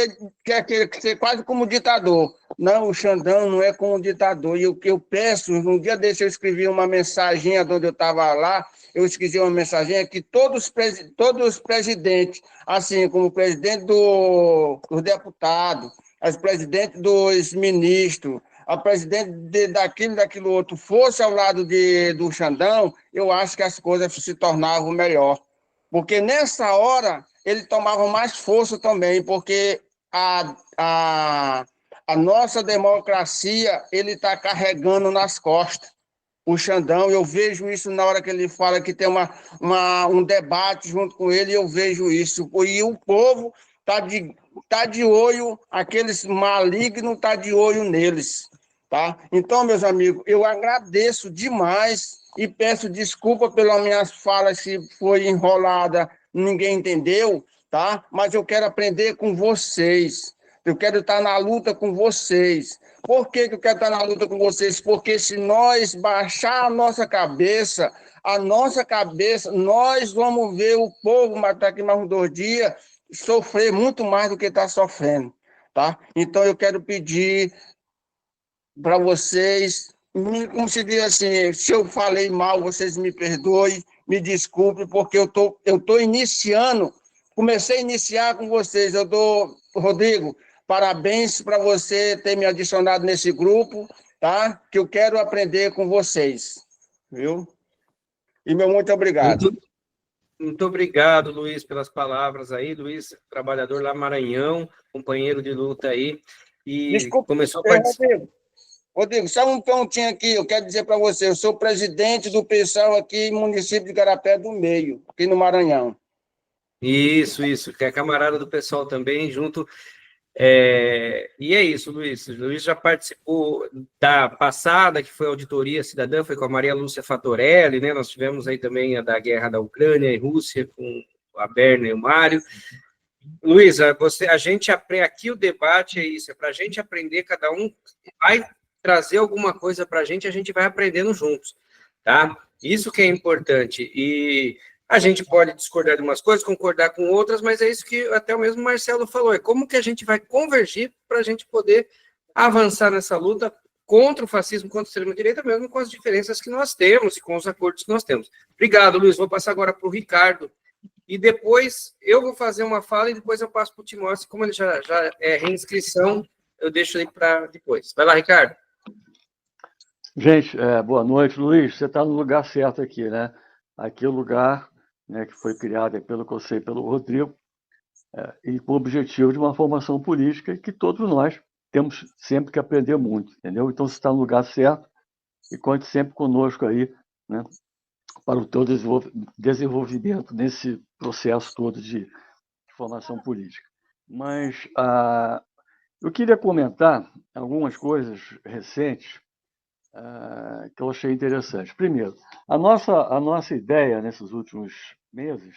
ser quase como ditador. Não, o Xandão não é como ditador. E o que eu peço, um dia desse eu escrevi uma mensagem onde eu estava lá, eu escrevi uma mensagem que todos os presidentes, assim como o presidente do deputado, as presidentes dos ministros, a presidente daquilo outro, fosse ao lado do Xandão, eu acho que as coisas se tornavam melhor. Porque nessa hora ele tomava mais força também, porque a nossa democracia ele está carregando nas costas. O Xandão, eu vejo isso na hora que ele fala que tem um debate junto com ele, eu vejo isso. E o povo tá de olho, aqueles malignos tá de olho neles. Tá? Então, meus amigos, eu agradeço demais e peço desculpa pelas minhas falas se foi enrolada, ninguém entendeu, tá? Mas eu quero aprender com vocês. Eu quero estar na luta com vocês. Por que eu quero estar na luta com vocês? Porque se nós baixar a nossa cabeça, nós vamos ver o povo daqui mais uns 2 dias sofrer muito mais do que está sofrendo, tá? Então eu quero pedir para vocês, como se diz assim, se eu falei mal, vocês me perdoem, me desculpem, porque eu tô iniciando, comecei a iniciar com vocês. Rodrigo, parabéns para você ter me adicionado nesse grupo, tá? Que eu quero aprender com vocês, viu? E meu muito obrigado. Muito obrigado, Luiz, pelas palavras aí. Luiz, trabalhador lá Maranhão, companheiro de luta aí, e Desculpa, começou a participar. Rodrigo, só um pontinho aqui, eu quero dizer para você, eu sou presidente do PSOL aqui no município de Garapé do Meio, aqui no Maranhão. Isso, que é camarada do pessoal também, junto. E é isso, Luiz. Luiz já participou da passada, que foi a auditoria cidadã, foi com a Maria Lúcia Fatorelli, né? Nós tivemos aí também a da guerra da Ucrânia e Rússia, com a Berna e o Mário. Luiz, a gente aprende, aqui o debate é isso, é para a gente aprender, cada um vai trazer alguma coisa para a gente vai aprendendo juntos, tá? Isso que é importante. E a gente pode discordar de umas coisas, concordar com outras, mas é isso que até o mesmo Marcelo falou, é como que a gente vai convergir para a gente poder avançar nessa luta contra o fascismo, contra a extrema-direita, mesmo com as diferenças que nós temos e com os acordos que nós temos. Obrigado, Luiz. Vou passar agora para o Ricardo, e depois eu vou fazer uma fala e depois eu passo para o Timóteo, como ele já é reinscrição, eu deixo ele para depois. Vai lá, Ricardo. Gente, boa noite. Luiz, você está no lugar certo aqui, né? Aqui é o lugar, né, que foi criado pelo Conselho, pelo Rodrigo, e com o objetivo de uma formação política que todos nós temos sempre que aprender muito, entendeu? Então, você está no lugar certo e conte sempre conosco aí, né, para o teu desenvolvimento nesse processo todo de formação política. Mas eu queria comentar algumas coisas recentes que eu achei interessante. Primeiro, a nossa ideia nesses últimos meses,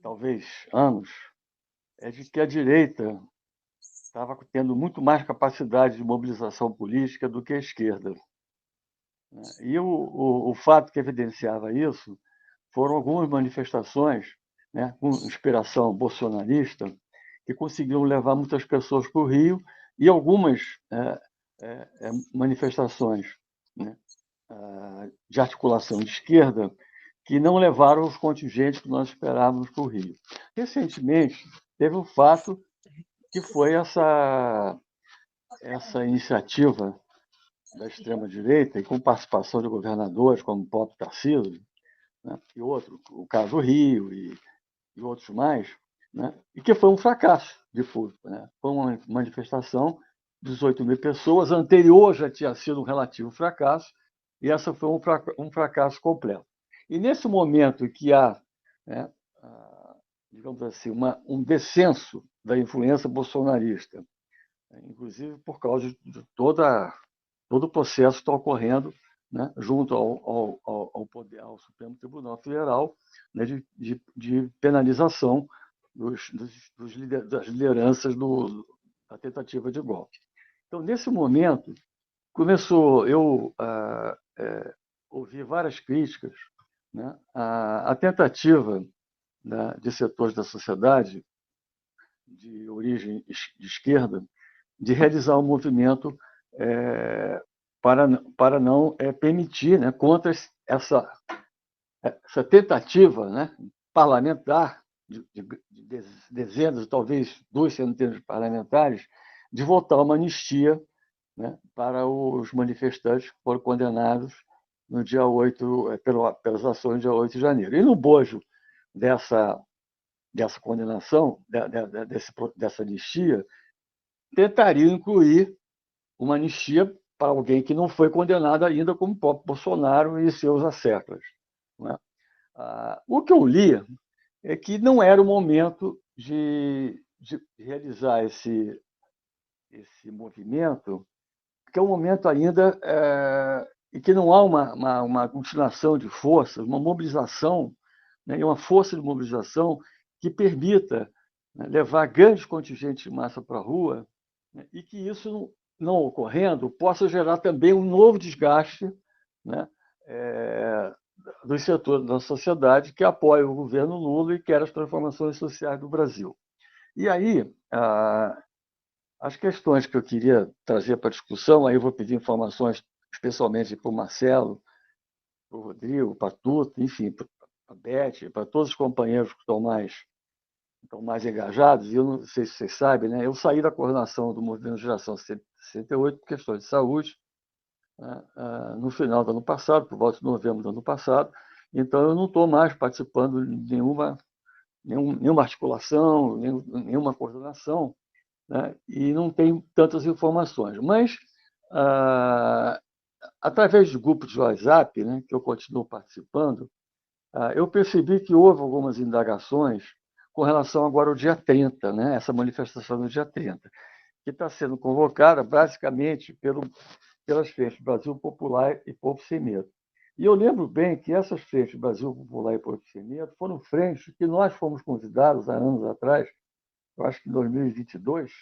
talvez anos, é de que a direita estava tendo muito mais capacidade de mobilização política do que a esquerda. E o fato que evidenciava isso foram algumas manifestações, né, com inspiração bolsonarista, que conseguiram levar muitas pessoas para o Rio, e algumas manifestações, né, de articulação de esquerda que não levaram os contingentes que nós esperávamos para o Rio. Recentemente, teve um fato que foi essa iniciativa da extrema-direita, e com participação de governadores como o próprio Tarcísio, né, e o caso Rio e outros mais, né, e que foi um fracasso de público. Né? Foi uma manifestação de 18.000 pessoas, anterior já tinha sido um relativo fracasso, e essa foi um fracasso completo. E nesse momento que há, né, digamos assim, um descenso da influência bolsonarista, inclusive por causa de todo o processo que está ocorrendo né, junto ao poder, ao Supremo Tribunal Federal, né, de penalização das lideranças da tentativa de golpe. Então, nesse momento, eu ouvi várias críticas, né, à tentativa, né, de setores da sociedade de origem de esquerda de realizar um movimento para não permitir, né, contra essa tentativa, né, parlamentar de dezenas, talvez 2 centenas de parlamentares, de votar uma anistia, né, para os manifestantes que foram condenados no dia 8, pelas ações do dia 8 de janeiro. E no bojo dessa condenação, dessa anistia, tentariam incluir uma anistia para alguém que não foi condenado ainda, como o próprio Bolsonaro e seus asseclas, né? O que eu li é que não era o momento de realizar esse movimento, que é um momento ainda em que não há uma continuação de forças, uma mobilização, né, uma força de mobilização que permita, né, levar grandes contingentes de massa para a rua, né, e que isso, não ocorrendo, possa gerar também um novo desgaste, né, dos setores da sociedade que apoiam o governo Lula e querem as transformações sociais do Brasil. E aí, as questões que eu queria trazer para a discussão, aí eu vou pedir informações especialmente para o Marcelo, para o Rodrigo, para a Tuta, enfim, para a Beth, para todos os companheiros que estão mais engajados. E eu não sei se vocês sabem, né? Eu saí da coordenação do Movimento Geração 68 por questões de saúde, né, no final do ano passado, por volta de novembro do ano passado. Então, eu não estou mais participando de nenhuma articulação, nenhuma coordenação, né, e não tenho tantas informações. Mas, através de grupos de WhatsApp, né, que eu continuo participando, eu percebi que houve algumas indagações com relação agora ao dia 30, né, essa manifestação do dia 30, que está sendo convocada basicamente pelas frentes Brasil Popular e Povo Sem Medo. E eu lembro bem que essas frentes Brasil Popular e Povo Sem Medo foram frentes que nós fomos convidados há anos atrás, eu acho que em 2022,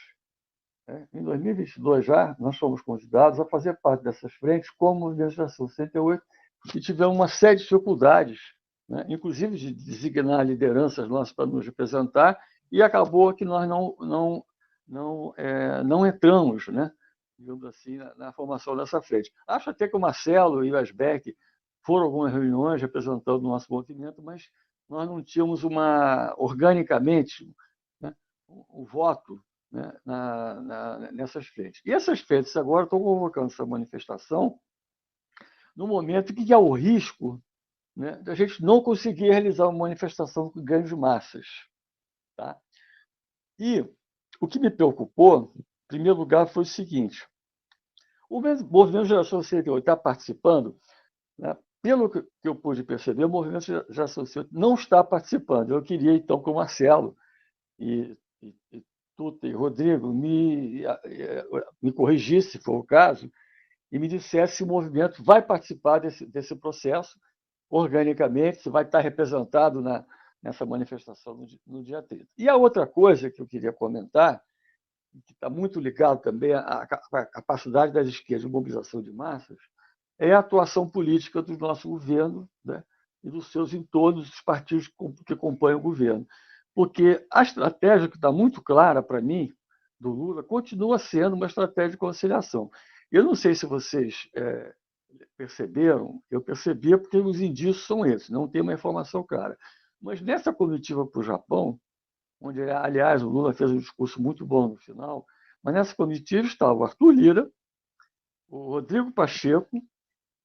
né? Em 2022 já, nós fomos convidados a fazer parte dessas frentes como Movimento Geração 68 e tivemos uma série de dificuldades, né, inclusive de designar lideranças nossas para nos representar, e acabou que nós não entramos, né, digamos assim, na formação dessa frente. Acho até que o Marcelo e o Asbeck foram a algumas reuniões representando o nosso movimento, mas nós não tínhamos organicamente, né, o voto, né, nessas frentes. E essas frentes agora estão convocando essa manifestação no momento em que há o risco, né, da gente não conseguir realizar uma manifestação com grandes massas. Tá? E o que me preocupou, em primeiro lugar, foi o seguinte: o Movimento Geração 68 está participando, né, pelo que eu pude perceber, o Movimento Geração 68 não está participando. Eu queria, então, que o Marcelo e Tuta e Rodrigo me corrigisse, se for o caso, e me dissesse se o movimento vai participar desse processo organicamente, se vai estar representado nessa manifestação no dia 30. E a outra coisa que eu queria comentar, que está muito ligado também à capacidade das esquerdas de mobilização de massas, é a atuação política do nosso governo, né, e dos seus entornos, dos partidos que compõem o governo. Porque a estratégia que está muito clara para mim, do Lula, continua sendo uma estratégia de conciliação. Eu não sei se vocês perceberam, eu percebia porque os indícios são esses, não tem uma informação clara. Mas nessa comitiva para o Japão, onde, aliás, o Lula fez um discurso muito bom no final, mas nessa comitiva estava o Arthur Lira, o Rodrigo Pacheco,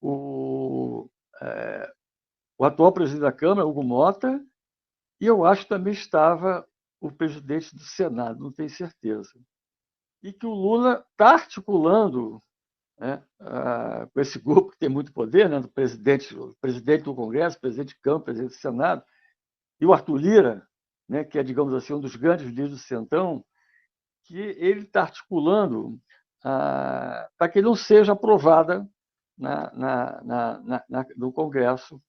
o atual presidente da Câmara, Hugo Mota, e eu acho que também estava o presidente do Senado, não tenho certeza. E que o Lula está articulando, né, com esse grupo que tem muito poder, né, o presidente do Congresso, presidente de Câmara, presidente do Senado, e o Arthur Lira, né, que é, digamos assim, um dos grandes líderes do Centrão, que ele está articulando para que não seja aprovada, no Congresso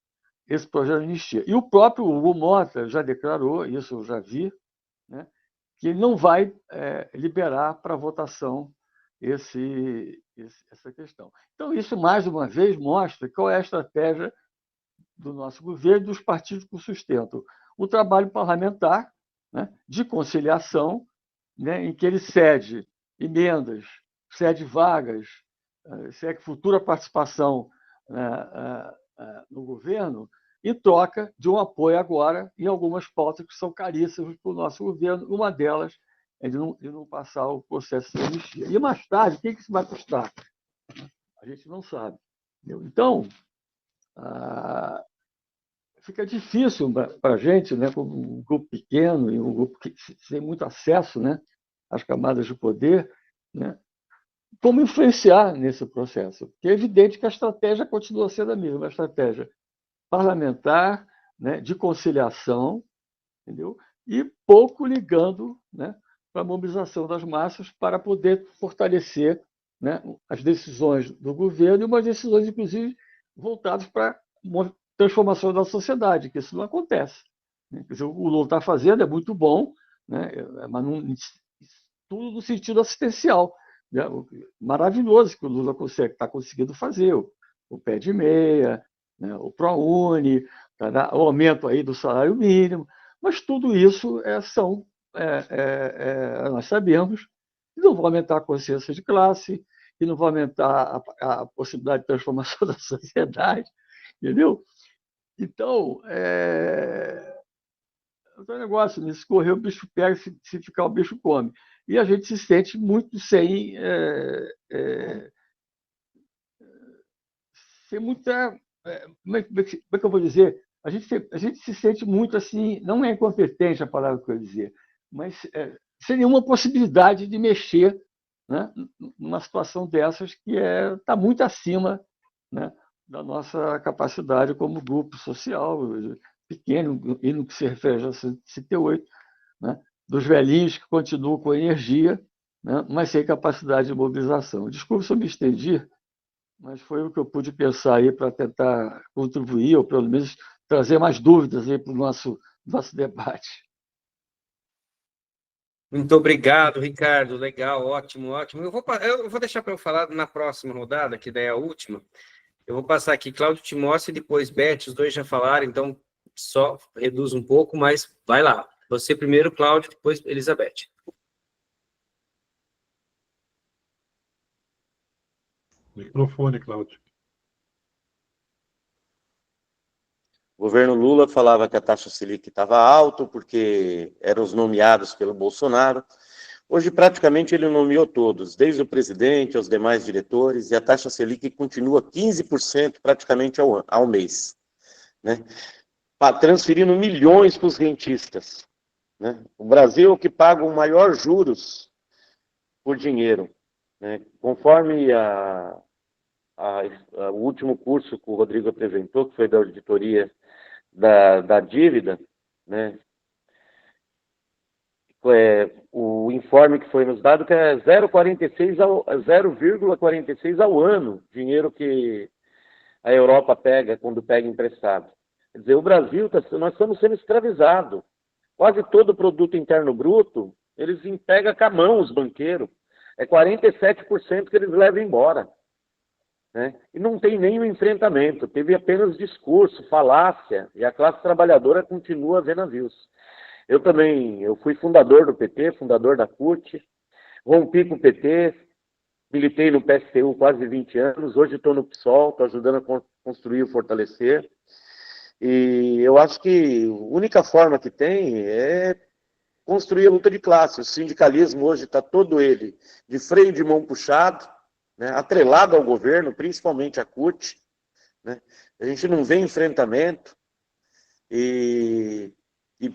esse projeto de anistia. E o próprio Hugo Mota já declarou, isso eu já vi, né, que ele não vai liberar para votação essa questão. Então, isso, mais uma vez, mostra qual é a estratégia do nosso governo e dos partidos que o sustentam. O trabalho parlamentar, né, de conciliação, né, em que ele cede emendas, cede vagas, cede futura participação no governo, em troca de um apoio agora em algumas pautas que são caríssimas para o nosso governo. Uma delas é de não passar o processo de anistia. E mais tarde, o que isso vai custar? A gente não sabe. Entendeu? Então, fica difícil para a gente, né, como um grupo pequeno e um grupo que tem muito acesso, né, às camadas de poder, né, como influenciar nesse processo. Porque é evidente que a estratégia continua sendo a mesma, uma estratégia parlamentar, né, de conciliação, entendeu? E pouco ligando, né, para a mobilização das massas para poder fortalecer, né, as decisões do governo e umas decisões, inclusive, voltadas para uma transformação da sociedade, que isso não acontece. Quer dizer, o Lula está fazendo, é muito bom, né, mas tudo no sentido assistencial. Né? Maravilhoso que o Lula está conseguindo fazer, o pé de meia, né, o ProUni, o aumento aí do salário mínimo, mas tudo isso nós sabemos que não vai aumentar a consciência de classe, que não vai aumentar a possibilidade de transformação da sociedade, entendeu? Então, o negócio, se correr o bicho pega, se ficar o bicho come. E a gente se sente muito sem muita... Como é que eu vou dizer? A gente se sente muito assim, não é incompetente a palavra que eu ia dizer, mas sem nenhuma possibilidade de mexer, né, numa situação dessas que está muito acima, né, da nossa capacidade como grupo social pequeno, e no que se refere a 68, né, dos velhinhos que continuam com energia, né, mas sem capacidade de mobilização. Desculpe se eu me estendi, mas foi o que eu pude pensar aí para tentar contribuir, ou pelo menos trazer mais dúvidas aí para o nosso debate. Muito obrigado, Ricardo. Legal, ótimo, ótimo. Eu vou deixar para eu falar na próxima rodada, que daí é a última. Eu vou passar aqui Cláudio Timóteo e depois Beth, os dois já falaram, então só reduz um pouco, mas vai lá. Você primeiro, Cláudio, depois Elizabeth. Microfone, Cláudio. O governo Lula falava que a taxa Selic estava alta porque eram os nomeados pelo Bolsonaro. Hoje, praticamente, ele nomeou todos, desde o presidente aos demais diretores, e a taxa Selic continua 15% praticamente ao mês, né? Transferindo milhões para os rentistas, né? O Brasil é o que paga o maior juros por dinheiro, né? Conforme o último curso que o Rodrigo apresentou, que foi da auditoria da dívida, né? O informe que foi nos dado que é 0,46 ao ano, dinheiro que a Europa pega quando pega emprestado. Quer dizer, o Brasil, nós estamos sendo escravizados. Quase todo o produto interno bruto, eles pegam com a mão, os banqueiros. É 47% que eles levam embora. Né? E não tem nenhum enfrentamento, teve apenas discurso, falácia, e a classe trabalhadora continua vendo navios. Eu fui fundador do PT, fundador da CUT, rompi com o PT, militei no PSTU quase 20 anos, hoje estou no PSOL, estou ajudando a construir e fortalecer, e eu acho que a única forma que tem é construir a luta de classe. O sindicalismo hoje está todo ele de freio de mão puxado, né, atrelado ao governo, principalmente a CUT, né? A gente não vê enfrentamento, e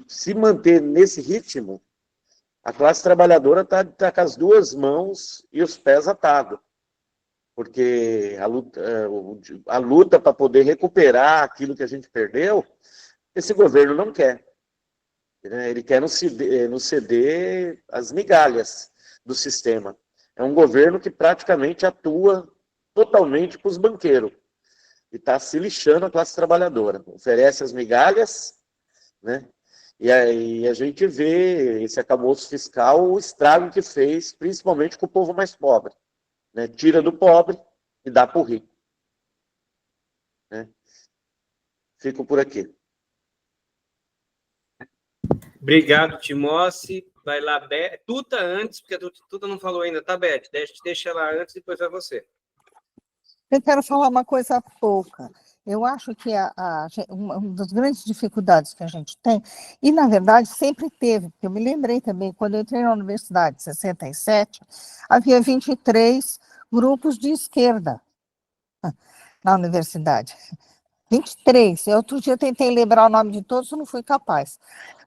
se manter nesse ritmo, a classe trabalhadora está com as duas mãos e os pés atados, porque a luta para poder recuperar aquilo que a gente perdeu, esse governo não quer. Né? Ele quer nos ceder as migalhas do sistema. É um governo que praticamente atua totalmente para os banqueiros. E está se lixando a classe trabalhadora. Oferece as migalhas, né? E aí a gente vê esse acabouço fiscal, o estrago que fez, principalmente com o povo mais pobre, né? Tira do pobre e dá para o rico, né? Fico por aqui. Obrigado, Timóteo. Vai lá, Tuta antes, porque a Tuta não falou ainda, tá, Beth? Deixa ela antes, depois vai você. Eu quero falar uma coisa pouca. Eu acho que uma das grandes dificuldades que a gente tem, e na verdade sempre teve, porque eu me lembrei também, quando eu entrei na universidade, em 67, havia 23 grupos de esquerda na universidade. 23. Eu outro dia tentei lembrar o nome de todos, não fui capaz.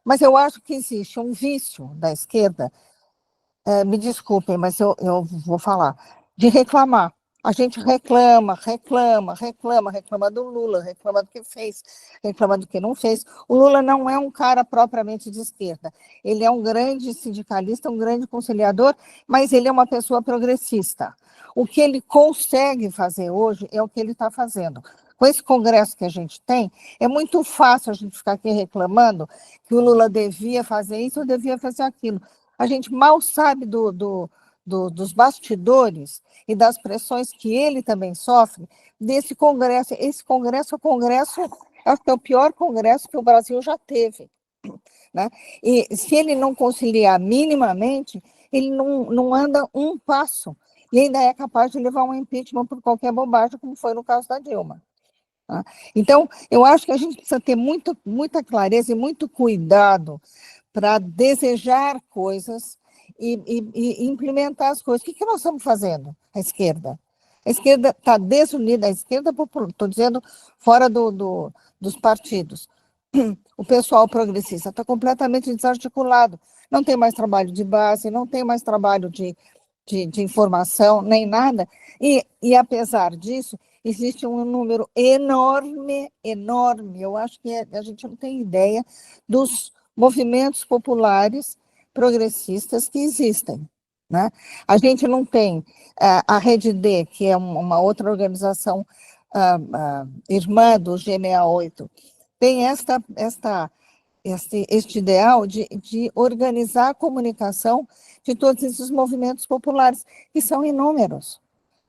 Mas eu acho que existe um vício da esquerda, me desculpem, mas eu vou falar, de reclamar. A gente reclama do Lula, reclama do que fez, reclama do que não fez. O Lula não é um cara propriamente de esquerda. Ele é um grande sindicalista, um grande conciliador, mas ele é uma pessoa progressista. O que ele consegue fazer hoje é o que ele está fazendo. Com esse congresso que a gente tem, é muito fácil a gente ficar aqui reclamando que o Lula devia fazer isso ou devia fazer aquilo. A gente mal sabe dos bastidores e das pressões que ele também sofre desse congresso. Esse congresso acho que é o pior congresso que o Brasil já teve, né? E se ele não conciliar minimamente, ele não anda um passo, e ainda é capaz de levar um impeachment por qualquer bobagem, como foi no caso da Dilma. Tá? Então, eu acho que a gente precisa ter muita clareza e muito cuidado para desejar coisas e implementar as coisas. O que nós estamos fazendo, a esquerda? A esquerda está desunida, a esquerda, estou dizendo, fora dos partidos. O pessoal progressista está completamente desarticulado. Não tem mais trabalho de base, não tem mais trabalho de informação, nem nada. E apesar disso, existe um número enorme, eu acho que a gente não tem ideia dos movimentos populares progressistas que existem, né? A gente não tem a Rede D, que é uma outra organização irmã do G68, tem este ideal de organizar a comunicação de todos esses movimentos populares, que são inúmeros,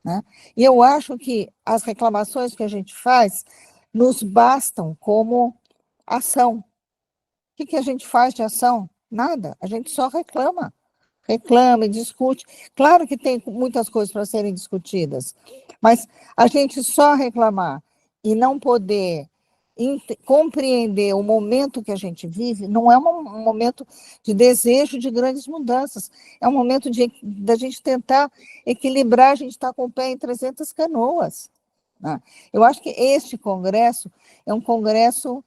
né? E eu acho que as reclamações que a gente faz nos bastam como ação. O que a gente faz de ação? Nada, a gente só reclama e discute. Claro que tem muitas coisas para serem discutidas, mas a gente só reclamar e não poder compreender o momento que a gente vive não é um momento de desejo de grandes mudanças, é um momento da gente tentar equilibrar, a gente está com o pé em 300 canoas, né? Eu acho que este congresso é um congresso,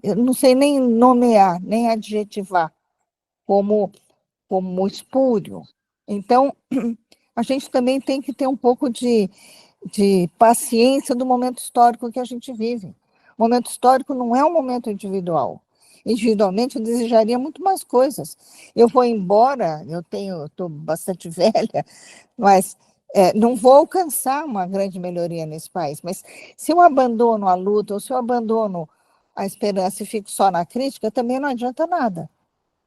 eu não sei nem nomear, nem adjetivar, como espúrio. Então, a gente também tem que ter um pouco de paciência do momento histórico que a gente vive. O momento histórico não é um momento individual. Individualmente, eu desejaria muito mais coisas. Eu vou embora, estou bastante velha, mas não vou alcançar uma grande melhoria nesse país. Mas se eu abandono a luta, ou se eu abandono a esperança e fico só na crítica, também não adianta nada,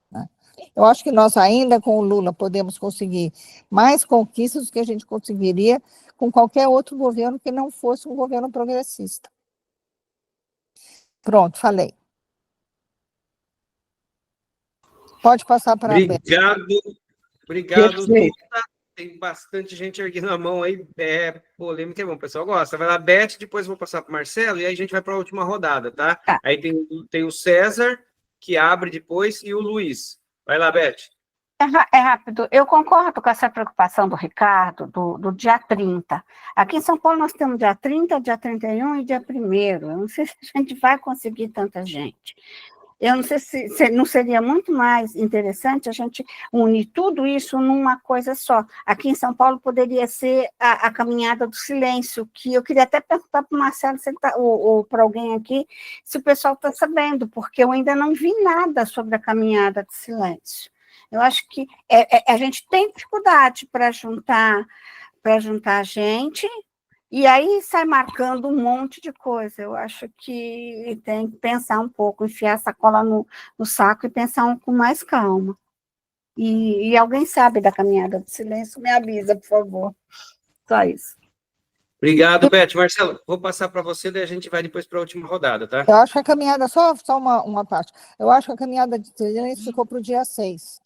né? Eu acho que nós ainda com o Lula podemos conseguir mais conquistas do que a gente conseguiria com qualquer outro governo que não fosse um governo progressista. Pronto, falei. Pode passar para a Beth. Obrigado, Tuta. Tem bastante gente erguendo a mão aí. Polêmica é bom, o pessoal gosta. Vai lá, Beth, depois vou passar para o Marcelo, e aí a gente vai para a última rodada, tá? Aí tem o César, que abre depois, e o Luiz. Vai lá, Beth. É rápido. Eu concordo com essa preocupação do Ricardo, do dia 30. Aqui em São Paulo nós temos dia 30, dia 31 e dia 1º. Eu não sei se a gente vai conseguir tanta gente. Eu não sei se não seria muito mais interessante a gente unir tudo isso numa coisa só. Aqui em São Paulo poderia ser a caminhada do silêncio, que eu queria até perguntar para o Marcelo ou para alguém aqui se o pessoal está sabendo, porque eu ainda não vi nada sobre a caminhada do silêncio. Eu acho que a gente tem dificuldade para juntar para juntar gente, e aí sai marcando um monte de coisa. Eu acho que tem que pensar um pouco, enfiar a sacola no saco e pensar com mais calma. E alguém sabe da caminhada do silêncio, me avisa, por favor. Só isso. Obrigado, Beth. Marcelo, vou passar para você, daí a gente vai depois para a última rodada, tá? Eu acho que a caminhada, só uma parte, eu acho que a caminhada de silêncio ficou para o dia 6.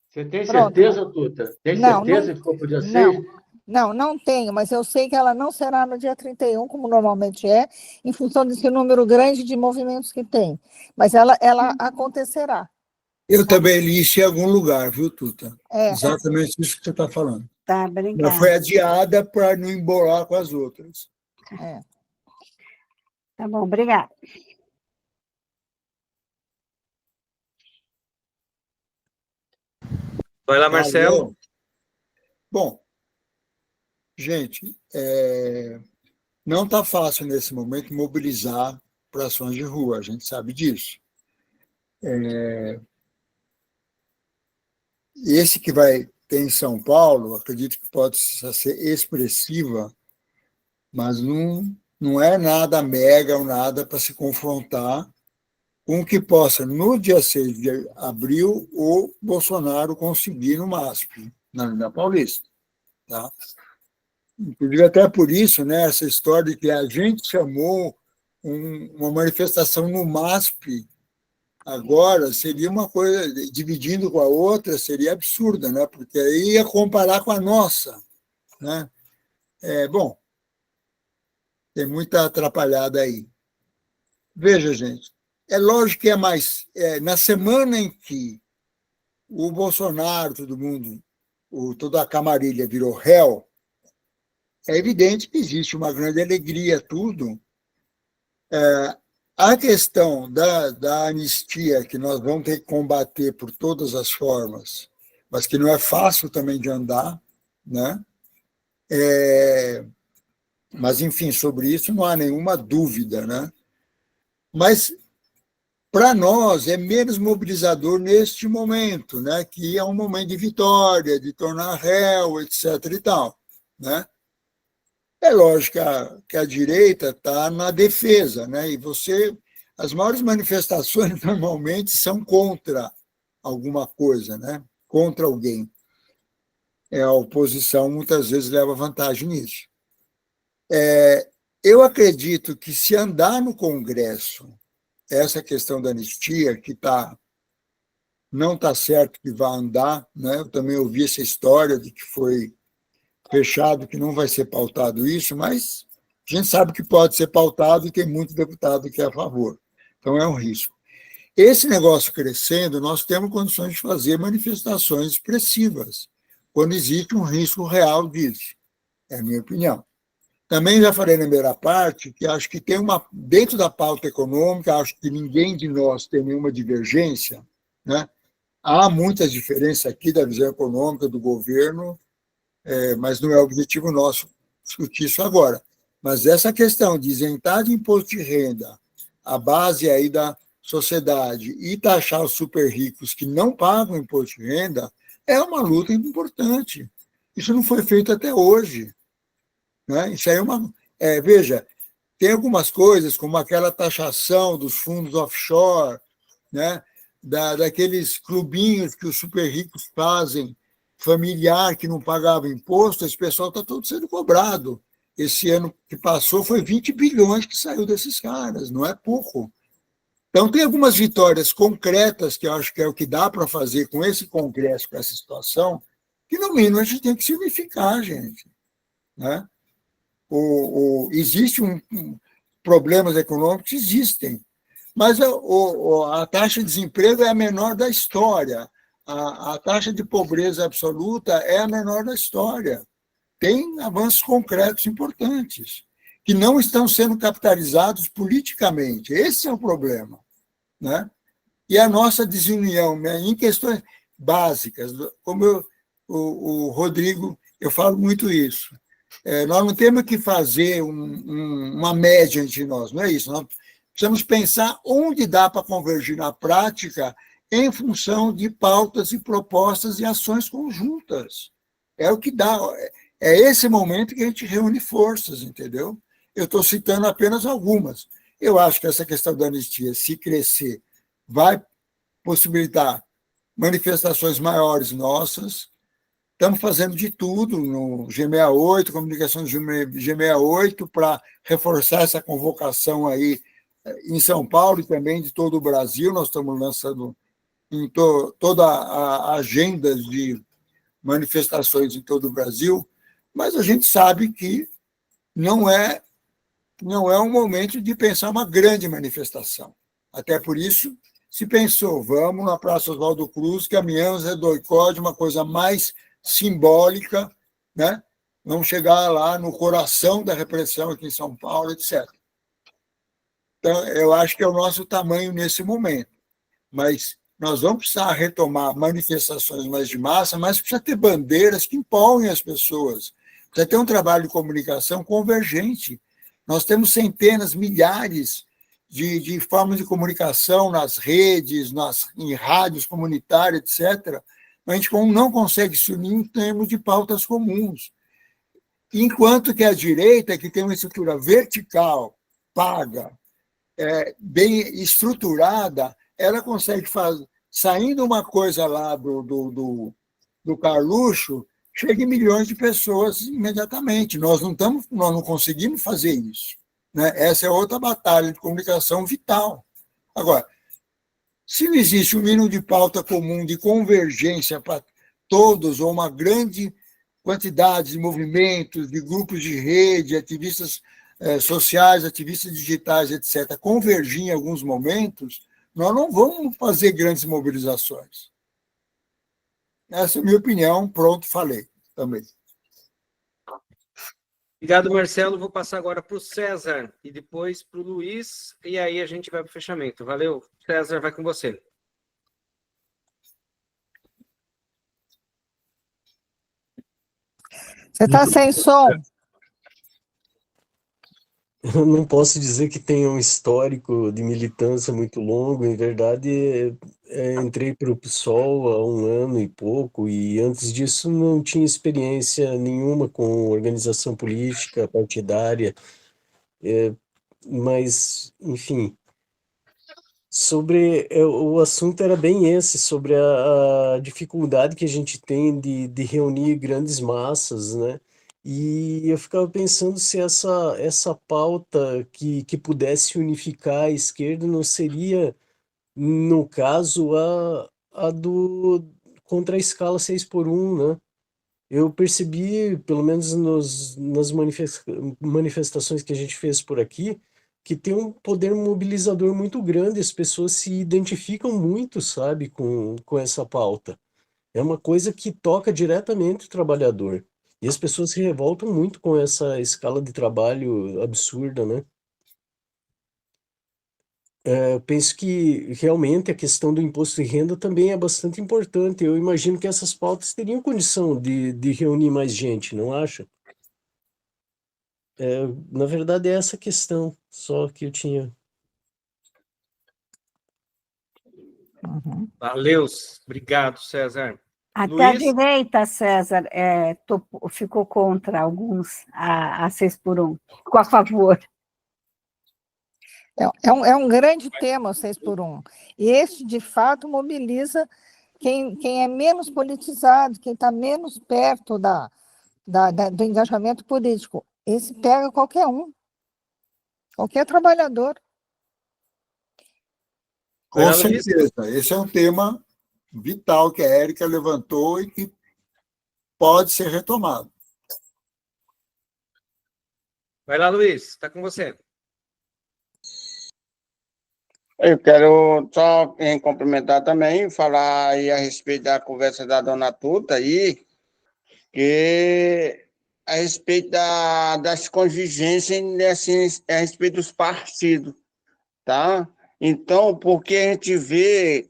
Você tem Pronto. certeza, Tuta? Tem Não, certeza não- que ficou para o dia 6? Não tenho, mas eu sei que ela não será no dia 31, como normalmente é, em função desse número grande de movimentos que tem. Mas ela acontecerá. Eu também li isso em algum lugar, viu, Tuta? É. Exatamente isso que você está falando. Tá, Ela obrigada. foi adiada para não embolar com as outras. É. Tá bom, obrigada. Vai lá, Marcelo. Valeu. Bom, gente, não está fácil nesse momento mobilizar para ações de rua, a gente sabe disso. Esse que vai ter em São Paulo, acredito que pode ser expressiva, mas não é nada mega ou nada para se confrontar com o que possa, no dia 6 de abril, o Bolsonaro conseguir no MASP, na Avenida Paulista. Tá? Inclusive, até por isso, né, essa história de que a gente chamou uma manifestação no MASP agora seria uma coisa, dividindo com a outra, seria absurda, né? Porque aí ia comparar com a nossa. Né? Bom, tem muita atrapalhada aí. Veja, gente, é lógico que na semana em que o Bolsonaro, todo mundo, toda a camarilha virou réu, é evidente que existe uma grande alegria, tudo. A questão da anistia, que nós vamos ter que combater por todas as formas, mas que não é fácil também de andar, né? Mas, enfim, sobre isso não há nenhuma dúvida, né? Mas, para nós, é menos mobilizador neste momento, né? Que é um momento de vitória, de tornar réu, etc. e tal, né? É lógico que a direita está na defesa, né? E as maiores manifestações normalmente são contra alguma coisa, né? Contra alguém. A oposição muitas vezes leva vantagem nisso. Eu acredito que se andar no Congresso essa questão da anistia, que não está certo que vai andar, né? Eu também ouvi essa história de que foi fechado, que não vai ser pautado isso, mas a gente sabe que pode ser pautado e tem muito deputado que é a favor. Então, é um risco. Esse negócio crescendo, nós temos condições de fazer manifestações expressivas, quando existe um risco real disso. É a minha opinião. Também já falei na primeira parte que acho que tem dentro da pauta econômica, acho que ninguém de nós tem nenhuma divergência, né? Há muitas diferenças aqui da visão econômica do governo, mas não é objetivo nosso discutir isso agora. Mas essa questão de isentar de imposto de renda a base aí da sociedade e taxar os super ricos que não pagam imposto de renda é uma luta importante. Isso não foi feito até hoje. Né? Isso aí veja, tem algumas coisas, como aquela taxação dos fundos offshore, né? Daqueles clubinhos que os super ricos fazem, familiar, que não pagava imposto, esse pessoal está todo sendo cobrado. Esse ano que passou foi 20 bilhões que saiu desses caras, não é pouco. Então, tem algumas vitórias concretas, que eu acho que é o que dá para fazer com esse Congresso, com essa situação, que, no mínimo, a gente tem que significar, gente. Né? Existem problemas econômicos, existem, mas a taxa de desemprego é a menor da história. A taxa de pobreza absoluta é a menor da história. Tem avanços concretos importantes, que não estão sendo capitalizados politicamente. Esse é o problema. Né? E a nossa desunião, né, em questões básicas, como o Rodrigo, eu falo muito isso. Nós não temos que fazer uma média entre nós, não é isso. Nós precisamos pensar onde dá para convergir na prática em função de pautas e propostas e ações conjuntas. É o que dá. É esse momento que a gente reúne forças, entendeu? Eu estou citando apenas algumas. Eu acho que essa questão da anistia, se crescer, vai possibilitar manifestações maiores nossas. Estamos fazendo de tudo no G68, comunicação do G68, para reforçar essa convocação aí em São Paulo e também de todo o Brasil. Nós estamos lançando em toda a agenda de manifestações em todo o Brasil, mas a gente sabe que não é um momento de pensar uma grande manifestação. Até por isso, se pensou, vamos na Praça Oswaldo Cruz, caminhamos do ICOD, uma coisa mais simbólica, né? Vamos chegar lá no coração da repressão aqui em São Paulo, etc. Então, eu acho que é o nosso tamanho nesse momento. Mas nós vamos precisar retomar manifestações mais de massa, mas precisa ter bandeiras que empolguem as pessoas. Precisa ter um trabalho de comunicação convergente. Nós temos centenas, milhares de formas de comunicação nas redes, em rádios comunitárias, etc., mas a gente não consegue se unir em termos de pautas comuns. Enquanto que a direita, que tem uma estrutura vertical, paga, bem estruturada, ela consegue fazer, saindo uma coisa lá do Carluxo, chega em milhões de pessoas imediatamente. Nós não conseguimos fazer isso, né? Essa é outra batalha de comunicação vital. Agora, se não existe um mínimo de pauta comum, de convergência para todos, ou uma grande quantidade de movimentos, de grupos de rede, ativistas sociais, ativistas digitais, etc., convergir em alguns momentos, nós não vamos fazer grandes mobilizações. Essa é a minha opinião. Pronto, falei também. Obrigado, Marcelo. Vou passar agora para o César e depois para o Luiz, e aí a gente vai para o fechamento. Valeu. César, vai com você. Você está sem som? Eu não posso dizer que tenha um histórico de militância muito longo. Em verdade, entrei para o PSOL há 1 ano e pouco, e antes disso não tinha experiência nenhuma com organização política partidária. Mas, enfim, o assunto era bem esse, sobre a dificuldade que a gente tem de reunir grandes massas, né? E eu ficava pensando se essa pauta que pudesse unificar a esquerda não seria, no caso, a do contra a escala 6x1, né? Eu percebi, pelo menos nas manifestações que a gente fez por aqui, que tem um poder mobilizador muito grande, as pessoas se identificam muito, sabe, com essa pauta. É uma coisa que toca diretamente o trabalhador. E as pessoas se revoltam muito com essa escala de trabalho absurda, né? Eu penso que realmente a questão do imposto de renda também é bastante importante. Eu imagino que essas pautas teriam condição de reunir mais gente, não acha? Na verdade, é essa questão só que eu tinha. Valeu. Obrigado, César. Até a Luiz? direita, César, ficou contra alguns, a 6x1, ficou a favor. É um grande tema, o 6x1. E esse, de fato, mobiliza quem é menos politizado, quem está menos perto do engajamento político. Esse pega qualquer um, qualquer trabalhador. Com certeza. Esse é um tema vital que a Érica levantou e que pode ser retomado. Vai lá, Luiz. Está com você. Eu quero só complementar também, falar aí a respeito da conversa da dona Tuta aí, que a respeito das convergências assim, a respeito dos partidos, tá? Então, porque a gente vê,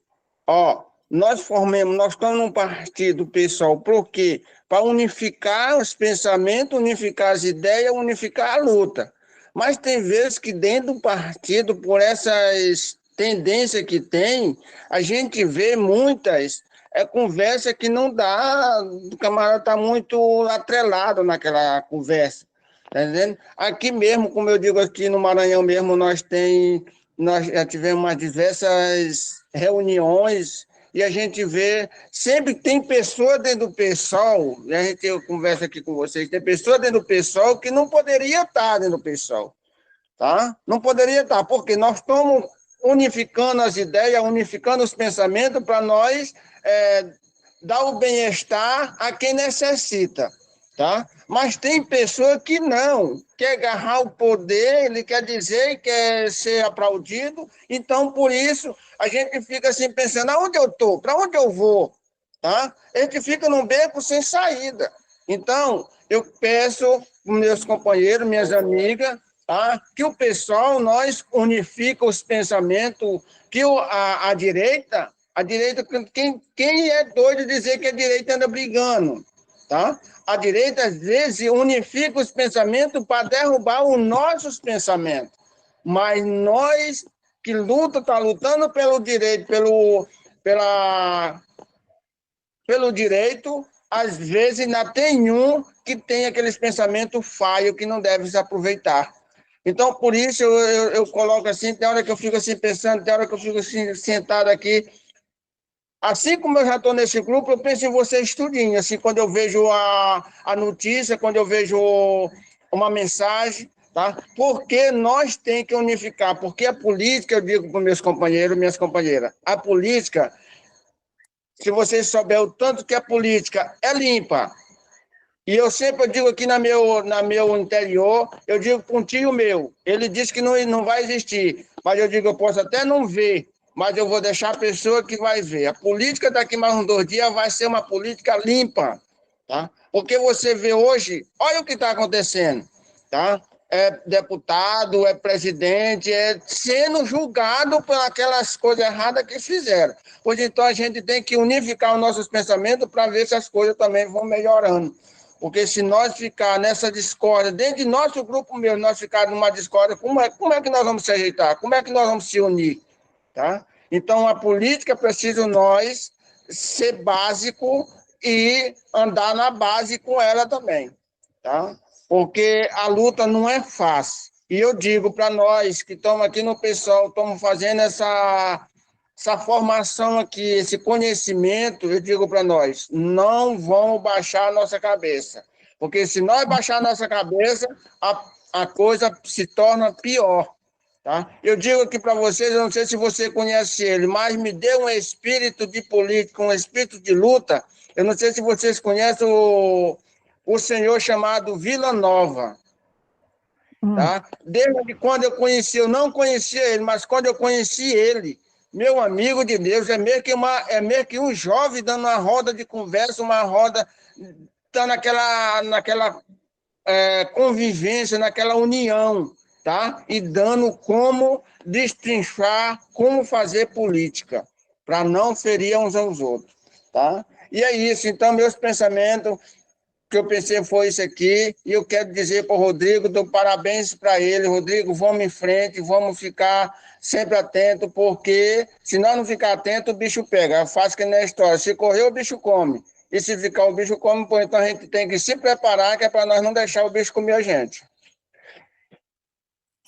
nós estamos num partido, pessoal, por quê? Para unificar os pensamentos, unificar as ideias, unificar a luta. Mas tem vezes que dentro do partido, por essas tendência que tem, a gente vê muitas conversa que não dá, o camarada está muito atrelado naquela conversa, tá entendendo? Aqui mesmo, como eu digo, aqui no Maranhão mesmo, nós já tivemos umas diversas reuniões e a gente vê, sempre tem pessoa dentro do PSOL, e a gente conversa aqui com vocês, tem pessoa dentro do PSOL que não poderia estar dentro do PSOL, tá? Não poderia estar, porque nós estamos unificando as ideias, unificando os pensamentos para nós dar o bem-estar a quem necessita, tá? Mas tem pessoa que não, quer agarrar o poder, ele quer dizer, quer ser aplaudido, então, por isso, a gente fica assim pensando, aonde eu estou? Para onde eu vou? Tá? A gente fica num beco sem saída. Então, eu peço meus companheiros, minhas amigas, tá? Que o pessoal, nós unifica os pensamentos, que a direita, quem é doido dizer que a direita anda brigando, tá? A direita, às vezes, unifica os pensamentos para derrubar os nossos pensamentos. Mas nós que está lutando pelo direito, pelo direito, às vezes ainda tem um que tem aqueles pensamentos falhos que não deve se aproveitar. Então, por isso, eu coloco assim, tem hora que eu fico assim pensando, tem hora que eu fico assim, sentado aqui. Assim como eu já estou nesse grupo, eu penso em vocês tudinho. Assim, quando eu vejo a notícia, quando eu vejo uma mensagem, tá? Porque nós temos que unificar. Porque a política, eu digo para meus companheiros, minhas companheiras, a política, se vocês souberem o tanto que a política é limpa, e eu sempre digo aqui na meu interior, eu digo para um tio meu, ele disse que não vai existir, mas eu digo, eu posso até não ver, mas eu vou deixar a pessoa que vai ver. A política daqui mais uns 2 dias vai ser uma política limpa, tá? Porque você vê hoje, olha o que está acontecendo, tá? É deputado, é presidente, é sendo julgado por aquelas coisas erradas que fizeram. Pois então a gente tem que unificar os nossos pensamentos para ver se as coisas também vão melhorando. Porque se nós ficar nessa discórdia, dentro de nosso grupo mesmo, nós ficar numa discórdia, como é que nós vamos se ajeitar? Como é que nós vamos se unir? Tá? Então, a política precisa nós ser básico e andar na base com ela também. Tá? Porque a luta não é fácil. E eu digo para nós que estamos aqui no PSOL, estamos fazendo essa formação aqui, esse conhecimento, eu digo para nós, não vamos baixar a nossa cabeça. Porque se nós baixar a nossa cabeça, a coisa se torna pior. Tá? Eu digo aqui para vocês, eu não sei se você conhece ele, mas me deu um espírito de política, um espírito de luta. Eu não sei se vocês conhecem o senhor chamado Vila Nova. Tá? Desde quando eu conheci, eu não conhecia ele, mas quando eu conheci ele, meu amigo de Deus, é meio que um jovem dando uma roda de conversa, uma roda, tá naquela convivência, naquela união, tá? E dando como destrinchar, como fazer política, para não ferir uns aos outros, tá? E é isso, então, meus pensamentos, que eu pensei foi isso aqui, e eu quero dizer para o Rodrigo, dou parabéns para ele. Rodrigo, vamos em frente, vamos ficar sempre atento, porque se nós não ficar atento, o bicho pega. Faz que nem a história, se correr, o bicho come. E se ficar, o bicho come, pô, então a gente tem que se preparar, que é para nós não deixar o bicho comer a gente.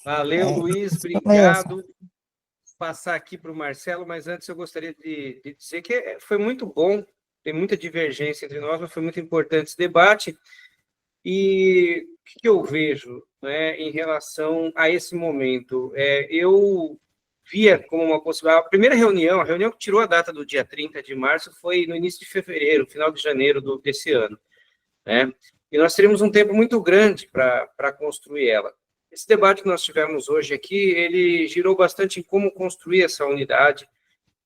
Valeu, Luiz, obrigado. Vou passar aqui para o Marcelo, mas antes eu gostaria de dizer que foi muito bom, tem muita divergência entre nós, mas foi muito importante esse debate. E o que eu vejo, né, em relação a esse momento? Eu via como uma possibilidade. A primeira reunião, a reunião que tirou a data do dia 30 de março, foi no início de fevereiro, final de janeiro desse ano, né? E nós teríamos um tempo muito grande para construir ela. Esse debate que nós tivemos hoje aqui, ele girou bastante em como construir essa unidade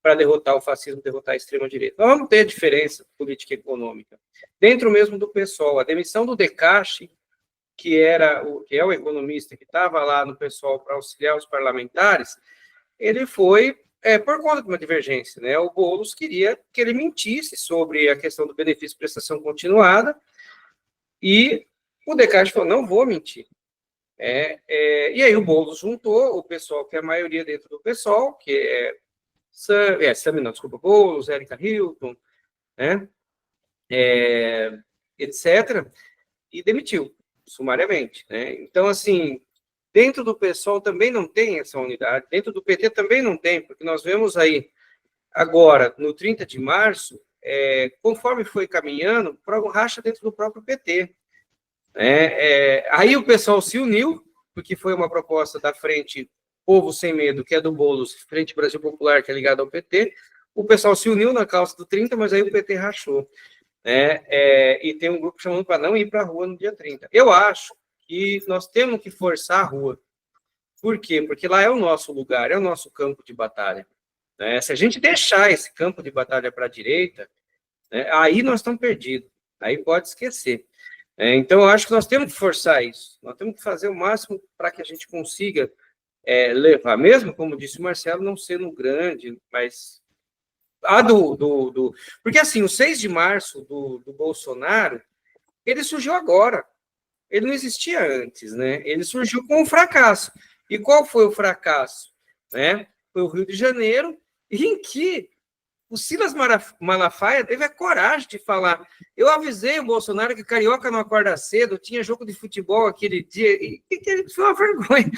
para derrotar o fascismo, derrotar a extrema-direita. Nós vamos ter diferença política e econômica. Dentro mesmo do PSOL, a demissão do Decache, que é o economista que estava lá no PSOL para auxiliar os parlamentares, ele foi por conta de uma divergência, né? O Boulos queria que ele mentisse sobre a questão do benefício de prestação continuada, e o Decache falou, não vou mentir. E aí o Boulos juntou o pessoal, que é a maioria dentro do pessoal, que Boulos, Érica Hilton, né? Etc., e demitiu, sumariamente, né? Então, assim, dentro do PSOL também não tem essa unidade, dentro do PT também não tem, porque nós vemos aí, agora, no 30 de março, conforme foi caminhando, para um racha dentro do próprio PT. Aí o pessoal se uniu, porque foi uma proposta da Frente Povo Sem Medo, que é do Boulos, Frente Brasil Popular, que é ligada ao PT. O pessoal se uniu na causa do 30, mas aí o PT rachou. E tem um grupo chamando para não ir para a rua no dia 30. Eu acho que nós temos que forçar a rua. Por quê? Porque lá é o nosso lugar, é o nosso campo de batalha. Se a gente deixar esse campo de batalha para a direita, aí nós estamos perdidos. Aí pode esquecer. Então, eu acho que nós temos que forçar isso. Nós temos que fazer o máximo para que a gente consiga levar, mesmo, como disse o Marcelo, não sendo grande, mas... Porque, assim, o 6 de março do Bolsonaro, ele surgiu agora. Ele não existia antes, né? Ele surgiu com um fracasso. E qual foi o fracasso? Foi o Rio de Janeiro, em que o Silas Malafaia teve a coragem de falar: eu avisei o Bolsonaro que carioca não acorda cedo, tinha jogo de futebol aquele dia, e foi uma vergonha.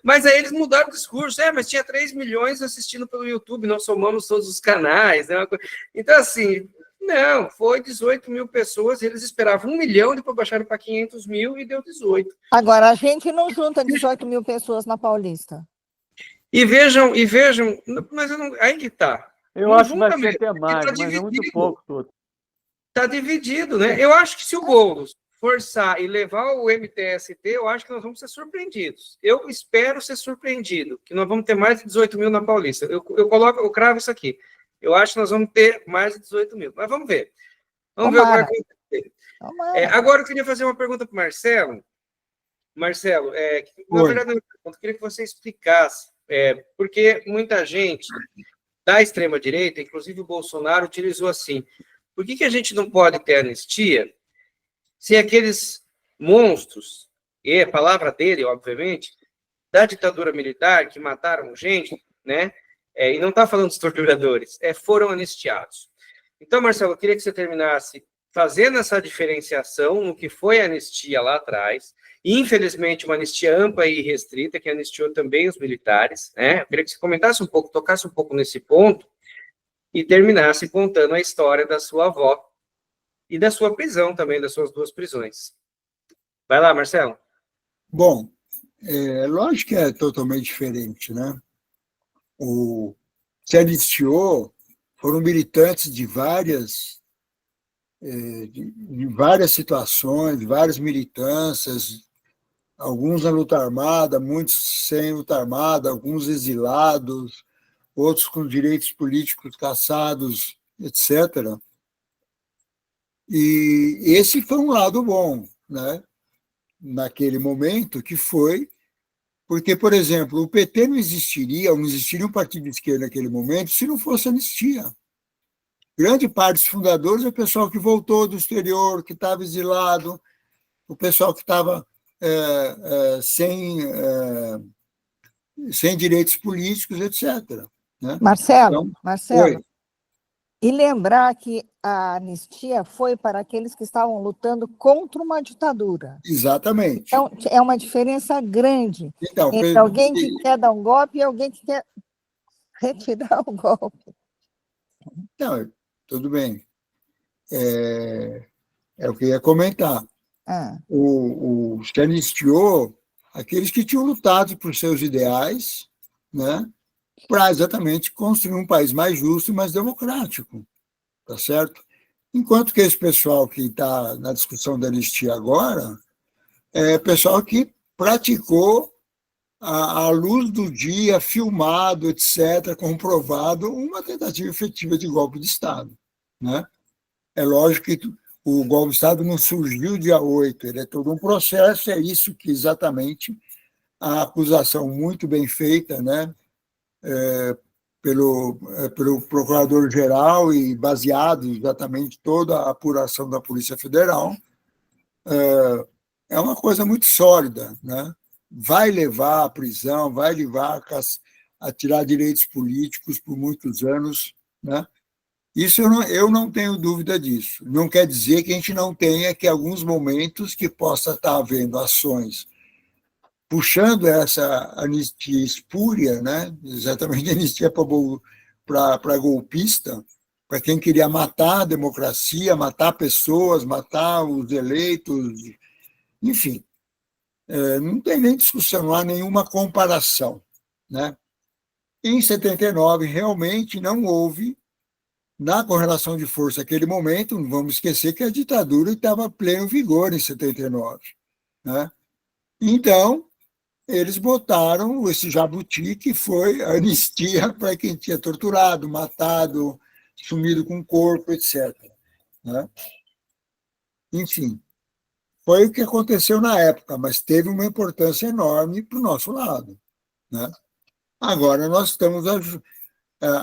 Mas aí eles mudaram o discurso, mas tinha 3 milhões assistindo pelo YouTube, nós somamos todos os canais. Então, assim, não, foi 18 mil pessoas, eles esperavam 1 milhão, depois baixaram para 500 mil e deu 18. Agora, a gente não junta 18 mil pessoas na Paulista. E vejam, mas aí que está. Eu acho que vai ser até mais, mas é muito pouco tudo. Está dividido, né? Eu acho que se o Boulos forçar e levar o MTST, eu acho que nós vamos ser surpreendidos. Eu espero ser surpreendido, que nós vamos ter mais de 18 mil na Paulista. Eu cravo isso aqui. Eu acho que nós vamos ter mais de 18 mil. Mas vamos ver. Vamos ver o que vai acontecer. Agora, eu queria fazer uma pergunta para o Marcelo. Marcelo, na verdade, eu queria que você explicasse, porque muita gente da extrema-direita, inclusive o Bolsonaro, utilizou assim: por que a gente não pode ter anistia se aqueles monstros, e a palavra dele, obviamente, da ditadura militar, que mataram gente, né? E não está falando dos torturadores, foram anistiados. Então, Marcelo, eu queria que você terminasse fazendo essa diferenciação no que foi a anistia lá atrás, e, infelizmente, uma anistia ampla e restrita, que anistiou também os militares, né? Eu queria que você comentasse um pouco, tocasse um pouco nesse ponto, e terminasse contando a história da sua avó e da sua prisão também, das suas 2 prisões. Vai lá, Marcelo. Bom, lógico que é totalmente diferente, né? O que anistiou foram militantes de várias situações, de várias militâncias, alguns na luta armada, muitos sem luta armada, alguns exilados, outros com direitos políticos cassados, etc. E esse foi um lado bom, né? Naquele momento, que foi porque, por exemplo, o PT não existiria um partido de esquerda naquele momento se não fosse anistia. Grande parte dos fundadores é o pessoal que voltou do exterior, que estava exilado, o pessoal que estava sem direitos políticos, etc. Né? Marcelo, Oi. E lembrar que a anistia foi para aqueles que estavam lutando contra uma ditadura. Exatamente. Então, é uma diferença grande entre alguém que quer dar um golpe e alguém que quer retirar o golpe. Não, tudo bem. É o que eu ia comentar. O que anistiou aqueles que tinham lutado por seus ideais, né, para exatamente construir um país mais justo e mais democrático, tá certo? Enquanto que esse pessoal que está na discussão da anistia agora é pessoal que praticou à luz do dia, filmado, etc., comprovado, uma tentativa efetiva de golpe de Estado, né? É lógico que o golpe de Estado não surgiu dia 8, ele é todo um processo, é isso que exatamente a acusação muito bem feita, né, pelo Procurador-Geral e baseado exatamente toda a apuração da Polícia Federal, é uma coisa muito sólida, né? Vai levar à prisão, vai levar a tirar direitos políticos por muitos anos, né? Isso eu não tenho dúvida disso. Não quer dizer que a gente não tenha que alguns momentos que possa estar havendo ações puxando essa anistia espúria, né? Exatamente anistia para golpista, para quem queria matar a democracia, matar pessoas, matar os eleitos, enfim. Não tem nem discussão, não há nenhuma comparação, né? Em 79, realmente não houve, na correlação de força naquele momento, não vamos esquecer que a ditadura estava pleno vigor em 79, né? Então, eles botaram esse jabuti, que foi a anistia para quem tinha torturado, matado, sumido com o corpo, etc., né? Enfim, foi o que aconteceu na época, mas teve uma importância enorme para o nosso lado, né? Agora, nós estamos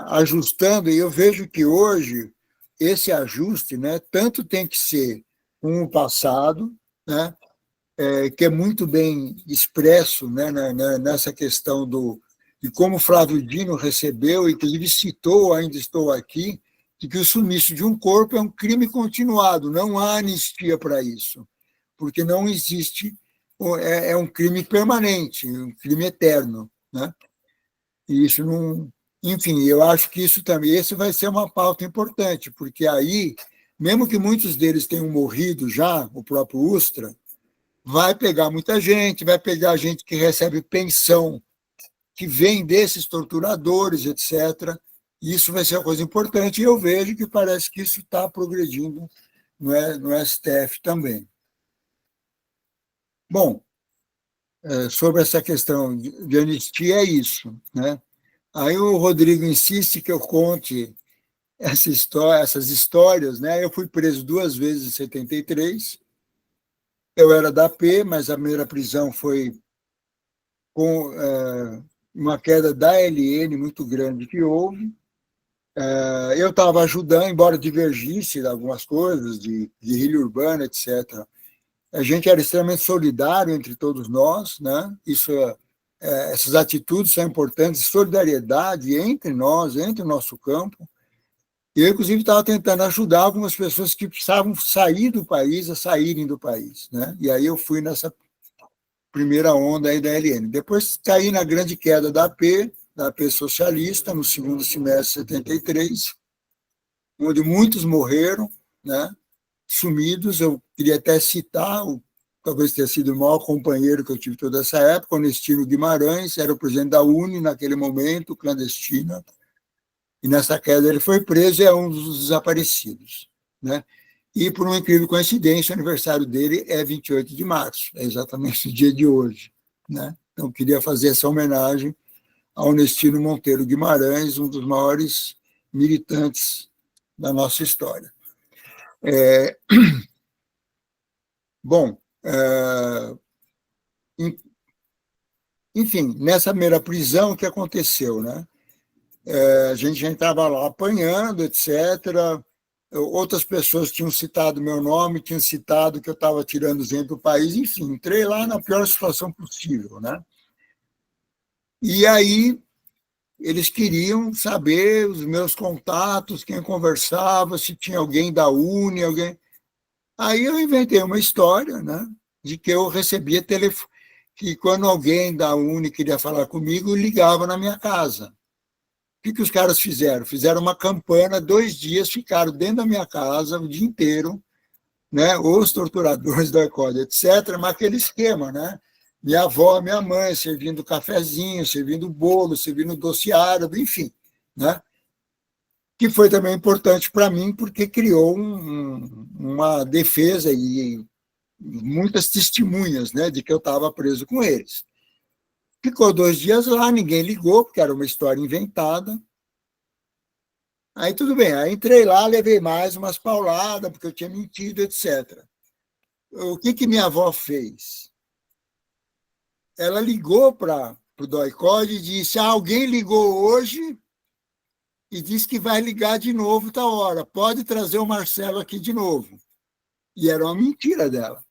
ajustando, e eu vejo que hoje esse ajuste, né, tanto tem que ser com o passado, né, que é muito bem expresso, né, nessa questão de como Flávio Dino recebeu, e que ele citou, ainda estou aqui, de que o sumiço de um corpo é um crime continuado, não há anistia para isso, porque não existe, é um crime permanente, um crime eterno, né? E isso não. Enfim, eu acho que isso também, esse vai ser uma pauta importante, porque aí, mesmo que muitos deles tenham morrido já, o próprio Ustra, vai pegar muita gente, vai pegar gente que recebe pensão, que vem desses torturadores, etc. E isso vai ser uma coisa importante, e eu vejo que parece que isso está progredindo no STF também. Bom, sobre essa questão de anistia, é isso, né? Aí o Rodrigo insiste que eu conte essas histórias, né? Eu fui preso 2 vezes em 73. Eu era da AP, mas a primeira prisão foi com uma queda da LN muito grande que houve. Eu estava ajudando, embora divergisse de algumas coisas, de guerrilha urbana, etc. A gente era extremamente solidário entre todos nós, né? Essas atitudes são importantes, solidariedade entre nós, entre o nosso campo. Eu, inclusive, estava tentando ajudar algumas pessoas que precisavam sair do país, a saírem do país, né? E aí eu fui nessa primeira onda aí da LN. Depois caí na grande queda da AP socialista, no segundo semestre de 73, onde muitos morreram, né? Sumidos. Eu queria até citar, talvez tenha sido o maior companheiro que eu tive toda essa época, Onestino Guimarães, era o presidente da UNE naquele momento, clandestina, e nessa queda ele foi preso e é um dos desaparecidos, né? E, por uma incrível coincidência, o aniversário dele é 28 de março, é exatamente o dia de hoje, né? Então, eu queria fazer essa homenagem a Onestino Monteiro Guimarães, um dos maiores militantes da nossa história. Bom, enfim, nessa primeira prisão, o que aconteceu, né? A gente já estava lá apanhando, etc. Outras pessoas tinham citado meu nome, tinham citado que eu estava tirando gente do país, enfim, entrei lá na pior situação possível, né? E aí eles queriam saber os meus contatos, quem conversava, se tinha alguém da UNE, alguém. Aí eu inventei uma história, né, de que eu recebia telefone, que quando alguém da UNE queria falar comigo, ligava na minha casa. O que os caras fizeram? Fizeram uma campana, 2 dias, ficaram dentro da minha casa o dia inteiro, né? Os torturadores da ECOD, etc., mas aquele esquema, né? Minha avó, minha mãe, servindo cafezinho, servindo bolo, servindo doce árabe, enfim, né? Que foi também importante para mim, porque criou uma defesa e muitas testemunhas, né, de que eu estava preso com eles. Ficou 2 dias lá, ninguém ligou, porque era uma história inventada. Aí tudo bem, aí entrei lá, levei mais umas pauladas, porque eu tinha mentido, etc. O que minha avó fez? Ela ligou para o DOI-CODE e disse: alguém ligou hoje e disse que vai ligar de novo tal hora, pode trazer o Marcelo aqui de novo. E era uma mentira dela,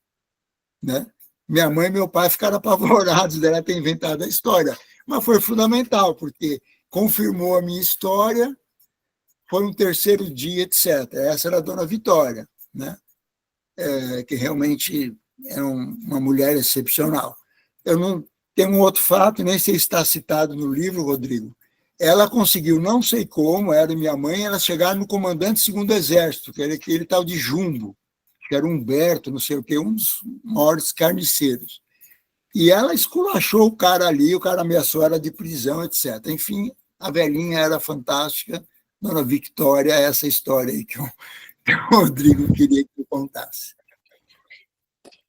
né? Minha mãe e meu pai ficaram apavorados dela ter inventado a história. Mas foi fundamental, porque confirmou a minha história, foi um terceiro dia, etc. Essa era a dona Vitória, né? Que realmente é uma mulher excepcional. Eu não tenho um outro fato, nem sei se está citado no livro, Rodrigo. Ela conseguiu, não sei como, era minha mãe, ela chegar no comandante do 2º Exército, que era aquele tal de Jumbo, que era Humberto, não sei o quê, um dos maiores carniceiros. E ela esculachou o cara ali, o cara ameaçou ela de prisão, etc. Enfim, a velhinha era fantástica. Dona Victória, essa história aí que o Rodrigo queria que eu contasse.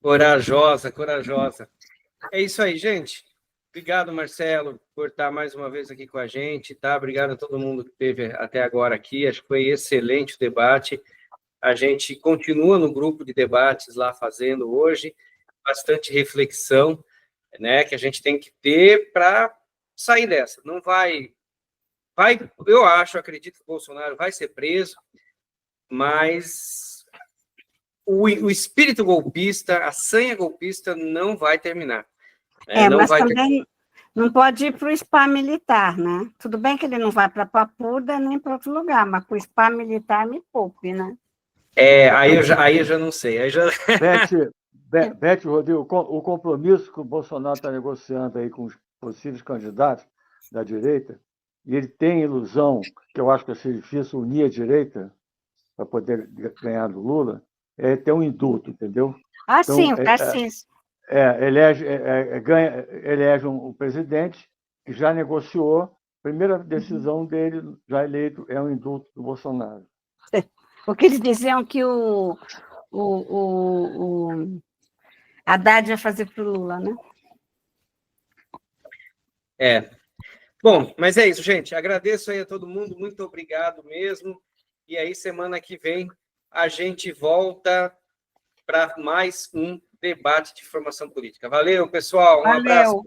Corajosa, corajosa. É isso aí, gente. Obrigado, Marcelo, por estar mais uma vez aqui com a gente, tá? Obrigado a todo mundo que esteve até agora aqui. Acho que foi excelente o debate. A gente continua no grupo de debates lá fazendo hoje, bastante reflexão, né, que a gente tem que ter para sair dessa. Não vai, eu acredito que o Bolsonaro vai ser preso, mas o espírito golpista, a sanha golpista não vai terminar. Não mas vai também não pode ir para o spa militar, né? Tudo bem que ele não vai para Papuda nem para outro lugar, mas para o spa militar me poupe, né? Aí eu já não sei. Aí já... Beth, Rodrigo, o compromisso que o Bolsonaro está negociando aí com os possíveis candidatos da direita, e ele tem ilusão, que eu acho que vai ser difícil unir a direita para poder ganhar do Lula, é ter um indulto, entendeu? Ah, Então, sim, o Tarcísio. elege um presidente que já negociou, a primeira decisão dele, já eleito, é um indulto do Bolsonaro. Porque eles diziam que o Haddad vai fazer para o Lula, né? Bom, mas é isso, gente. Agradeço aí a todo mundo, muito obrigado mesmo. E aí, semana que vem, a gente volta para mais um debate de formação política. Valeu, pessoal. Um abraço.